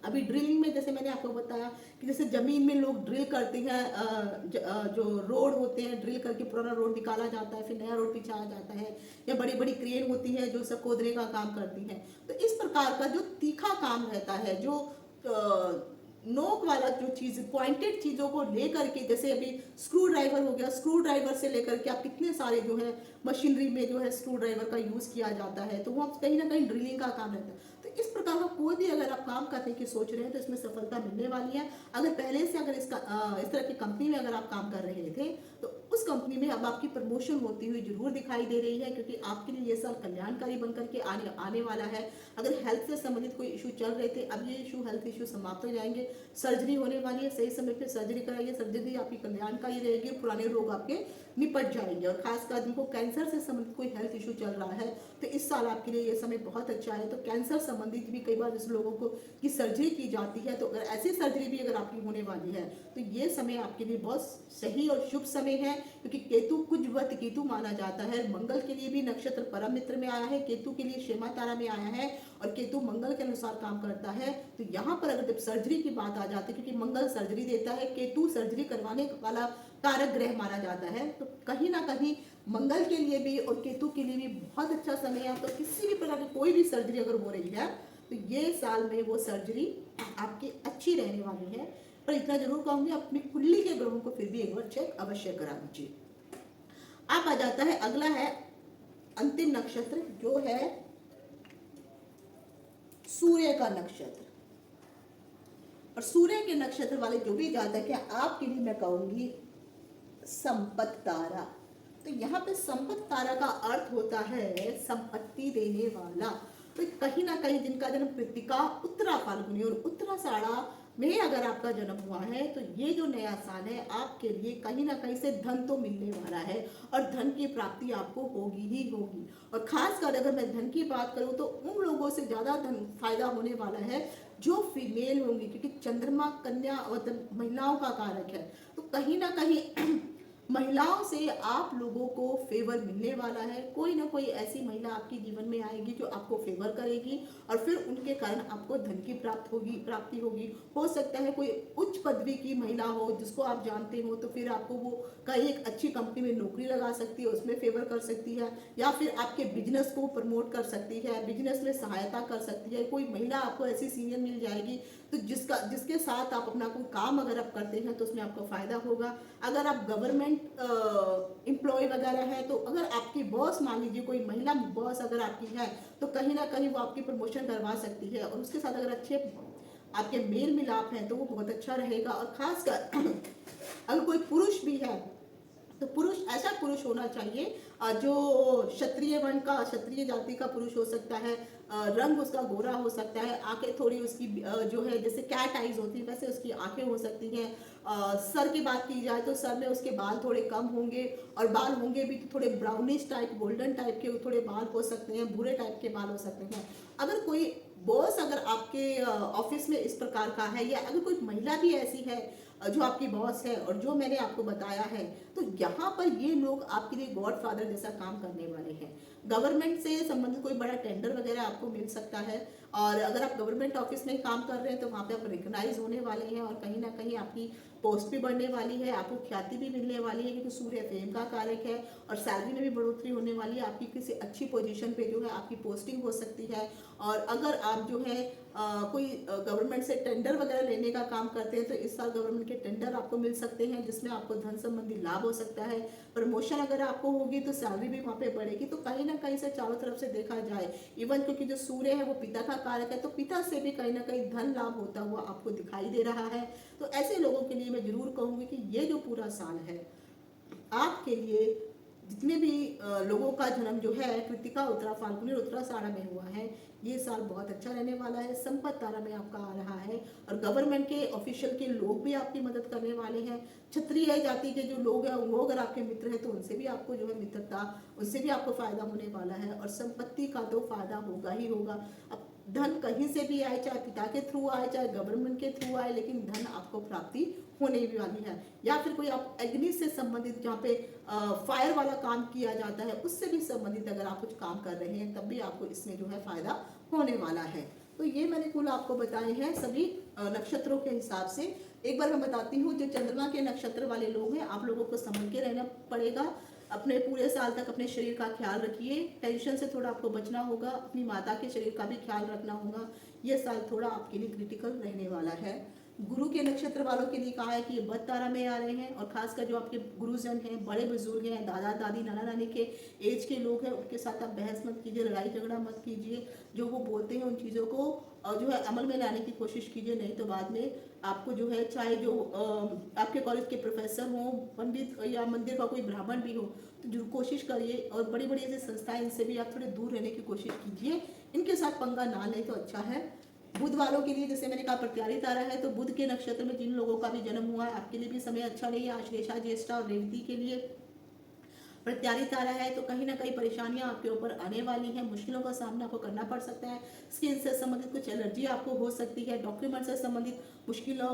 अभी ड्रिलिंग में जैसे मैंने आपको बताया कि जैसे जमीन में लोग ड्रिल करते हैं, जो रोड होते हैं ड्रिल करके पुराना रोड निकाला जाता है, फिर नया रोड बिछाया जाता है, या बड़ी बड़ी क्रेन होती है जो सब खोदने का काम करती है। तो इस प्रकार का जो तीखा काम रहता है, जो नोक वाला जो चीज पॉइंटेड चीजों को लेकर के, जैसे अभी स्क्रू ड्राइवर हो गया, स्क्रू ड्राइवर से लेकर के आप कितने सारे जो है मशीनरी में जो है स्क्रू ड्राइवर का यूज किया जाता है, तो वो कहीं ना कहीं ड्रिलिंग का काम रहता है। तो इस प्रकार का कोई भी अगर आप काम करने की सोच रहे हैं तो इसमें सफलता मिलने वाली है। अगर पहले से अगर इस तरह की कंपनी में अगर आप काम कर रहे थे तो उस कंपनी में अब आपकी प्रमोशन होती हुई जरूर दिखाई दे रही है, क्योंकि आपके लिए ये साल कल्याणकारी बनकर के आने वाला है। अगर हेल्थ से संबंधित कोई इशू चल रहे थे, अब ये हेल्थ इशू समाप्त हो जाएंगे। सर्जरी होने वाली है, सही समय पे सर्जरी कराइए, सर्जरी आपकी कल्याणकारी रहेगी, पुराने रोग आपके निपट जाएंगे। और खासकर जिनको कैंसर से संबंधित कोई हेल्थ इशू चल रहा है तो इस साल आपके लिए ये समय बहुत अच्छा है। तो कैंसर संबंधित भी कई बार जिस लोगों को की सर्जरी की जाती है, तो अगर ऐसी सर्जरी भी अगर आपकी होने वाली है तो ये समय आपके लिए बहुत सही और शुभ समय है, क्योंकि केतु कुजवत केतु माना जाता है। मंगल के लिए भी नक्षत्र परम मित्र में आया है, केतु के लिए क्षेमा तारा में आया है और केतु मंगल के अनुसार काम करता है। तो यहाँ पर अगर जब सर्जरी की बात आ जाती है, क्योंकि मंगल सर्जरी देता है, केतु सर्जरी करवाने वाला कारक ग्रह माना जाता है, तो कहीं ना कहीं मंगल के लिए भी और केतु के लिए भी बहुत अच्छा समय है। तो किसी भी प्रकार की कोई भी सर्जरी अगर हो रही है तो ये साल में वो सर्जरी आपकी अच्छी रहने वाली है। पर इतना जरूर कहूंगी अपनी कुंडली के ग्रहों को फिर भी एक बार चेक अवश्य करा दीजिए। अब आ जाता है अगला है अंतिम नक्षत्र जो है सूर्य का नक्षत्र। और सूर्य के नक्षत्र वाले जो भी जातक है आपके लिए मैं कहूंगी संपत्ति तारा। तो यहाँ पे संपत्ति तारा का अर्थ होता है संपत्ति देने वाला। तो कहीं ना कहीं जिनका जन्म कृत्तिका उत्तरा फाल्गुनी और उत्तराषाढ़ा में अगर आपका जन्म हुआ है तो ये जो नया साल है आपके लिए कहीं ना कहीं से धन तो मिलने वाला है और धन की प्राप्ति आपको होगी ही होगी। और खासकर अगर मैं धन की बात करूं तो उन लोगों से ज्यादा धन फायदा होने वाला है जो फीमेल होंगी, क्योंकि चंद्रमा कन्या और महिलाओं का कारक है। तो कहीं ना कहीं महिलाओं से आप लोगों को फेवर मिलने वाला है। कोई ना कोई ऐसी महिला आपके जीवन में आएगी जो आपको फेवर करेगी और फिर उनके कारण आपको धन की प्राप्ति होगी। हो सकता है कोई उच्च पदवी की महिला हो जिसको आप जानते हो, तो फिर आपको वो कहीं एक अच्छी कंपनी में नौकरी लगा सकती है, उसमें फेवर कर सकती है, या फिर आपके बिजनेस को प्रमोट कर सकती है, बिजनेस में सहायता कर सकती है। कोई महिला आपको ऐसी सीनियर मिल जाएगी तो जिसके साथ आप अपना कोई काम अगर आप करते हैं तो उसमें आपको फायदा होगा। अगर आप गवर्नमेंट एम्प्लॉय वगैरह है तो अगर आपकी बॉस मान लीजिए कोई महिला बॉस अगर आपकी है तो कहीं ना कहीं वो आपकी प्रमोशन करवा सकती है और उसके साथ अगर अच्छे आपके मेल मिलाप हैं तो वो बहुत अच्छा रहेगा। और खासकर अगर कोई पुरुष भी है तो पुरुष ऐसा पुरुष होना चाहिए जो क्षत्रिय वर्ण का, क्षत्रिय जाति का पुरुष हो सकता है, रंग उसका गोरा हो सकता है, आंखें थोड़ी उसकी जो है जैसे कैट आइज होती है वैसे उसकी आंखें हो सकती हैं। सर की बात की जाए तो सर में उसके बाल थोड़े कम होंगे और बाल होंगे भी तो थोड़े ब्राउनिश टाइप, गोल्डन टाइप के थोड़े बाल हो सकते हैं, भूरे टाइप के बाल हो सकते हैं। अगर कोई बॉस अगर आपके ऑफिस में इस प्रकार का है या अगर कोई महिला भी ऐसी है जो आपकी बॉस है और जो मैंने आपको बताया है, तो यहाँ पर ये लोग आपके लिए गॉडफादर जैसा काम करने वाले हैं। गवर्नमेंट से संबंधित कोई बड़ा टेंडर वगैरह आपको मिल सकता है और अगर आप गवर्नमेंट ऑफिस में काम कर रहे हैं तो वहाँ पे आप रिकग्नाइज होने वाले हैं और कहीं ना कहीं आपकी पोस्ट भी बढ़ने वाली है, आपको ख्याति भी मिलने वाली है क्योंकि सूर्य फेम का कारक है और सैलरी में भी बढ़ोतरी होने वाली है। आपकी किसी अच्छी पोजीशन पे जो है आपकी पोस्टिंग हो सकती है। और अगर आप जो है कोई गवर्नमेंट से टेंडर वगैरह लेने का काम करते हैं तो इस साल गवर्नमेंट के टेंडर आपको मिल सकते हैं जिसमें आपको धन संबंधी लाभ हो सकता है। प्रमोशन अगर आपको होगी तो सैलरी भी वहाँ पे बढ़ेगी। तो कहीं ना कहीं से चारों तरफ से देखा जाए, इवन क्योंकि जो सूर्य है वो पिता का कारक है तो पिता से भी कहीं ना कहीं धन लाभ होता हुआ आपको दिखाई दे रहा है। तो ऐसे लोगों के लिए मैं जरूर कहूंगी कि ये जो पूरा साल है आपके लिए, जितने भी लोगों का जन्म जो है कृत्तिका उत्तरा फाल्गुनी और उत्तराषाढ़ा में हुआ है, ये साल बहुत अच्छा रहने वाला है। संपत्ति तारा में आपका आ रहा है और गवर्नमेंट के ऑफिशियल के लोग भी आपकी मदद करने वाले हैं। क्षत्रिय जाति के जो लोग हैं वो अगर आपके मित्र हैं तो उनसे भी आपको जो है मित्रता, उनसे भी आपको फायदा होने वाला है और संपत्ति का तो फायदा होगा ही होगा। अब धन कहीं से भी आए, चाहे पिता के थ्रू आए चाहे गवर्नमेंट के थ्रू आए, लेकिन धन आपको प्राप्ति होने भी वाली है। या फिर कोई आप अग्नि से संबंधित जहाँ पे फायर वाला काम किया जाता है उससे भी संबंधित अगर आप कुछ काम कर रहे हैं तब भी आपको इसमें जो है फायदा होने वाला है। तो ये मैंने कुल आपको बताए हैं सभी नक्षत्रों के हिसाब से। एक बार मैं बताती हूँ, जो चंद्रमा के नक्षत्र वाले लोग हैं आप लोगों को संभल के रहना पड़ेगा। अपने पूरे साल तक अपने शरीर का ख्याल रखिए, टेंशन से थोड़ा आपको बचना होगा, अपनी माता के शरीर का भी ख्याल रखना होगा। ये साल थोड़ा आपके लिए क्रिटिकल रहने वाला है। गुरु के नक्षत्र वालों के लिए कहा है कि ये बद तारा में आ रहे हैं और खासकर जो आपके गुरुजन हैं, बड़े बुजुर्ग हैं, दादा दादी नाना नानी के एज के लोग हैं, उनके साथ आप बहस मत कीजिए, लड़ाई झगड़ा मत कीजिए। जो वो बोलते हैं उन चीज़ों को जो है अमल में लाने की कोशिश कीजिए, नहीं तो बाद में आपको जो है चाहे जो आपके कॉलेज के प्रोफेसर हों, पंडित या मंदिर का कोई ब्राह्मण भी हो, तो जरूर कोशिश करिए। और बड़ी बड़ी ऐसी संस्थाएं, इनसे भी आप थोड़े दूर रहने की कोशिश कीजिए, इनके साथ पंगा ना लें तो अच्छा है। बुध वालों के लिए जैसे मैंने कहा प्रत्यारी तारा है, तो बुध के नक्षत्र में जिन लोगों का भी जन्म हुआ है आपके लिए भी समय अच्छा नहीं है। आश्लेषा, ज्येष्ठा और रेवती के लिए प्रत्यारी तारा है तो कहीं ना कहीं परेशानियां आपके ऊपर आने वाली हैं, मुश्किलों का सामना आपको करना पड़ सकता है। स्किन से संबंधित कुछ एलर्जी आपको हो सकती है। डॉक्यूमेंट से संबंधित मुश्किलों,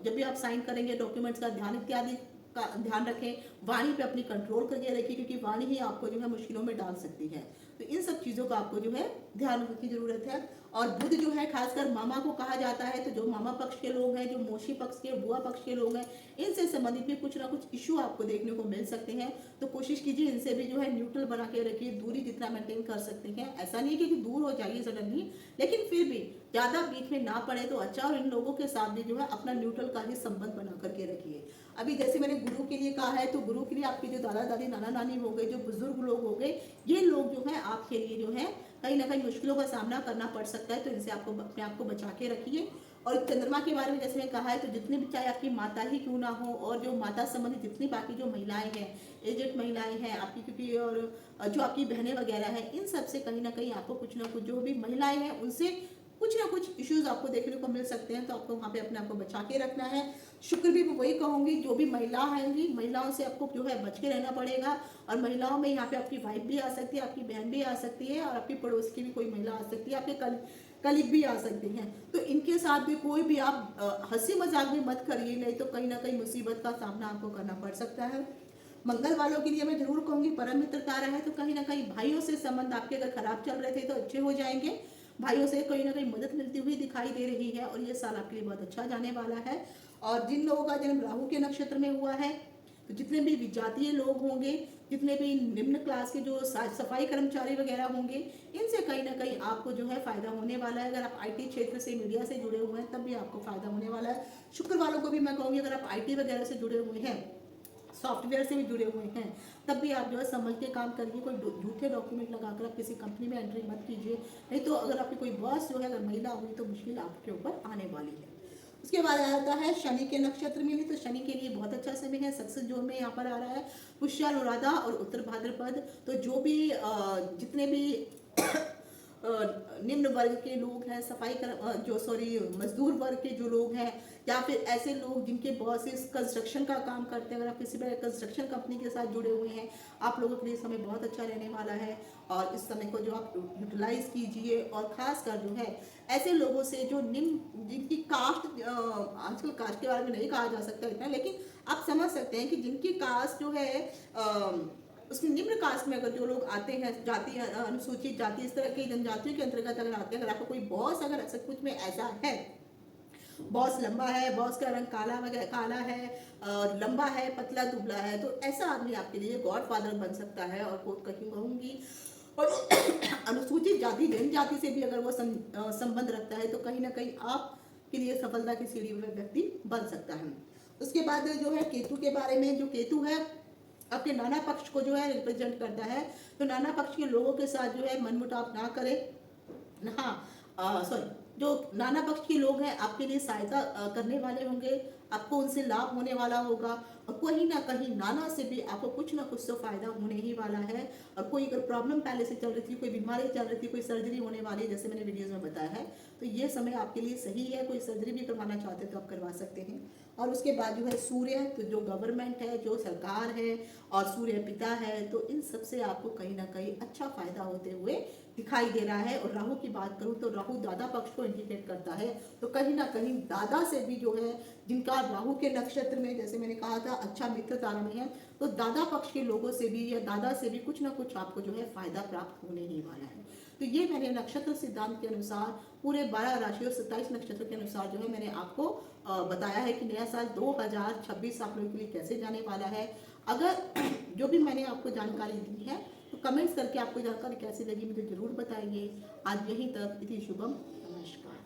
जब भी आप साइन करेंगे डॉक्यूमेंट्स का ध्यान इत्यादि का ध्यान रखें। वाणी पे अपनी कंट्रोल करके रखिए क्योंकि वाणी ही आपको जो है मुश्किलों में डाल सकती है। तो इन सब चीज़ों का आपको जो है ध्यान रखने की जरूरत है। और बुध जो है खासकर मामा को कहा जाता है, तो जो मामा पक्ष के लोग हैं, जो मौसी पक्ष के, बुआ पक्ष के लोग हैं, इनसे संबंधित भी कुछ ना कुछ इशू आपको देखने को मिल सकते हैं। तो कोशिश कीजिए इनसे भी जो है न्यूट्रल बना के रखिए, दूरी जितना मेंटेन कर सकते हैं। ऐसा नहीं है कि दूर हो जाइए सडनली, लेकिन फिर भी ज़्यादा बीच में ना पड़े तो अच्छा। और इन लोगों के साथ भी जो है अपना न्यूट्रल का ही संबंध बना करके रखिए। अभी जैसे मैंने गुरु के लिए कहा है, तो गुरु के लिए आपके जो दादा दादी, नाना नानी हो गए, जो बुजुर्ग लोग हो गए, ये लोग जो है आपके लिए जो है कहीं ना कहीं मुश्किलों का सामना करना पड़ सकता है। तो इनसे आपको अपने आप को बचा के रखिए। और चंद्रमा के बारे में जैसे मैंने कहा है, तो जितने भी चाहे आपकी माता ही क्यों ना हो, और जो माता संबंधित जितनी बाकी जो महिलाएं हैं, एजेड महिलाएं हैं आपकी, क्योंकि और जो आपकी बहनें वगैरह हैं, इन सब से कहीं ना कहीं आपको कुछ ना कुछ, जो भी महिलाएं हैं उनसे कुछ ना कुछ इश्यूज आपको देखने को मिल सकते हैं। तो आपको वहाँ पे अपने आप को बचा के रखना है। शुक्र भी वही कहूँगी, जो भी महिला आएंगी, महिलाओं से आपको जो है बच के रहना पड़ेगा। और महिलाओं में यहाँ पे आपकी वाइफ भी आ सकती है, आपकी बहन भी आ सकती है, और आपकी पड़ोस की भी कोई महिला आ सकती है, आपके कलीग भी आ सकती हैं। तो इनके साथ भी कोई भी आप हंसी मजाक भी मत करिए, नहीं तो कहीं ना कहीं मुसीबत का सामना आपको करना पड़ सकता है। मंगल वालों के लिए मैं जरूर कहूँगी, परम मित्रता रहे, तो कहीं ना कहीं भाइयों से संबंध आपके अगर खराब चल रहे थे तो अच्छे हो जाएंगे। भाइयों से कहीं ना कहीं मदद मिलती हुई दिखाई दे रही है, और ये साल आपके लिए बहुत अच्छा जाने वाला है। और जिन लोगों का जन्म राहु के नक्षत्र में हुआ है, तो जितने भी विजातीय लोग होंगे, जितने भी निम्न क्लास के जो सफाई कर्मचारी वगैरह होंगे, इनसे कहीं ना कहीं आपको जो है फायदा होने वाला है। अगर आप आईटी क्षेत्र से, मीडिया से जुड़े हुए हैं, तब भी आपको फायदा होने वाला है। शुक्र वालों को भी मैं कहूँगी, अगर आप आईटी वगैरह से जुड़े हुए हैं, सॉफ्टवेयर से भी जुड़े हुए हैं, तब भी आप जो है संभल के काम करिए। कोई झूठे डॉक्यूमेंट लगाकर आप किसी कंपनी में एंट्री मत कीजिए, नहीं तो अगर आपकी कोई बॉस जो है अगर महिला हुई तो मुश्किल आपके ऊपर आने वाली है। उसके बाद आ जाता है शनि के नक्षत्र में भी, तो शनि के लिए बहुत अच्छा समय है। सक्सेस जोन में यहाँ पर आ रहा है पुष्य, अनुराधा और उत्तर भाद्रपद। तो जो भी जितने भी निम्न वर्ग के लोग हैं, मजदूर वर्ग के जो लोग हैं, या फिर ऐसे लोग जिनके बॉसेस कंस्ट्रक्शन का काम करते हैं, अगर आप किसी भी कंस्ट्रक्शन कंपनी के साथ जुड़े हुए हैं, आप लोगों के लिए समय बहुत अच्छा रहने वाला है। और इस समय को जो आप यूटिलाइज कीजिए। और खासकर जो है ऐसे लोगों से जो निम्न, जिनकी कास्ट, आजकल कास्ट के बारे में नहीं कहा जा सकता इतना, लेकिन आप समझ सकते हैं कि जिनकी कास्ट जो है उसमें निम्न कास्ट में अगर जो लोग आते हैं, जाति, अनुसूचित जाति, इस तरह की जनजातियों के अंतर्गत अगर आते हैं, अगर आपको कोई बॉस अगर ऐसा कुछ में ऐसा है, बॉस लंबा है, बॉस का रंग काला वगैरह, काला है, लंबा है, पतला दुबला है, तो ऐसा आदमी आपके लिए गॉड फादर बन सकता है। और कहीं कहूँगी, और अनुसूचित जाति, जनजाति से भी अगर वो संबंध रखता है, तो कहीं ना कहीं आपके लिए सफलता की सीढ़ी में व्यक्ति बन सकता है। उसके बाद जो है केतु के बारे में, जो केतु है अपने नाना पक्ष को जो है रिप्रेजेंट करता है। तो नाना पक्ष के लोगों के साथ जो है मनमुटाव ना करें। हाँ, जो नाना पक्ष के लोग हैं आपके लिए सहायता करने वाले होंगे, आपको उनसे लाभ होने वाला होगा। और कहीं ना कहीं नाना से भी आपको कुछ ना कुछ तो फायदा होने ही वाला है। और कोई अगर प्रॉब्लम पहले से चल रही थी, कोई बीमारी चल रही थी, कोई सर्जरी होने वाली है, जैसे मैंने वीडियोस में बताया है, तो ये समय आपके लिए सही है। कोई सर्जरी भी करवाना चाहते हैं तो आप करवा सकते हैं। और उसके बाद जो है सूर्य, तो जो गवर्नमेंट है, जो सरकार है, और सूर्य पिता है, तो इन सब से आपको कहीं ना कहीं अच्छा फायदा होते हुए दिखाई दे रहा है। और राहु की बात करूं तो राहु दादा पक्ष को इंडिकेट करता है। तो कहीं ना कहीं दादा से भी जो है, जिनका राहु के नक्षत्र में, जैसे मैंने कहा था, अच्छा मित्र तारा में है, तो दादा पक्ष के लोगों से भी या दादा से भी कुछ ना कुछ आपको जो है फायदा प्राप्त होने ही वाला है। तो ये मैंने नक्षत्र सिद्धांत के अनुसार पूरे 12 राशि और 27 नक्षत्र के अनुसार जो है मैंने आपको बताया है कि नया साल 2026 आप लोगों के लिए कैसे जाने वाला है। अगर जो भी मैंने आपको जानकारी दी है, तो कमेंट्स करके आपको जानकारी कैसी लगी मुझे जरूर बताइए। आज यहीं तक, इति शुभम, नमस्कार।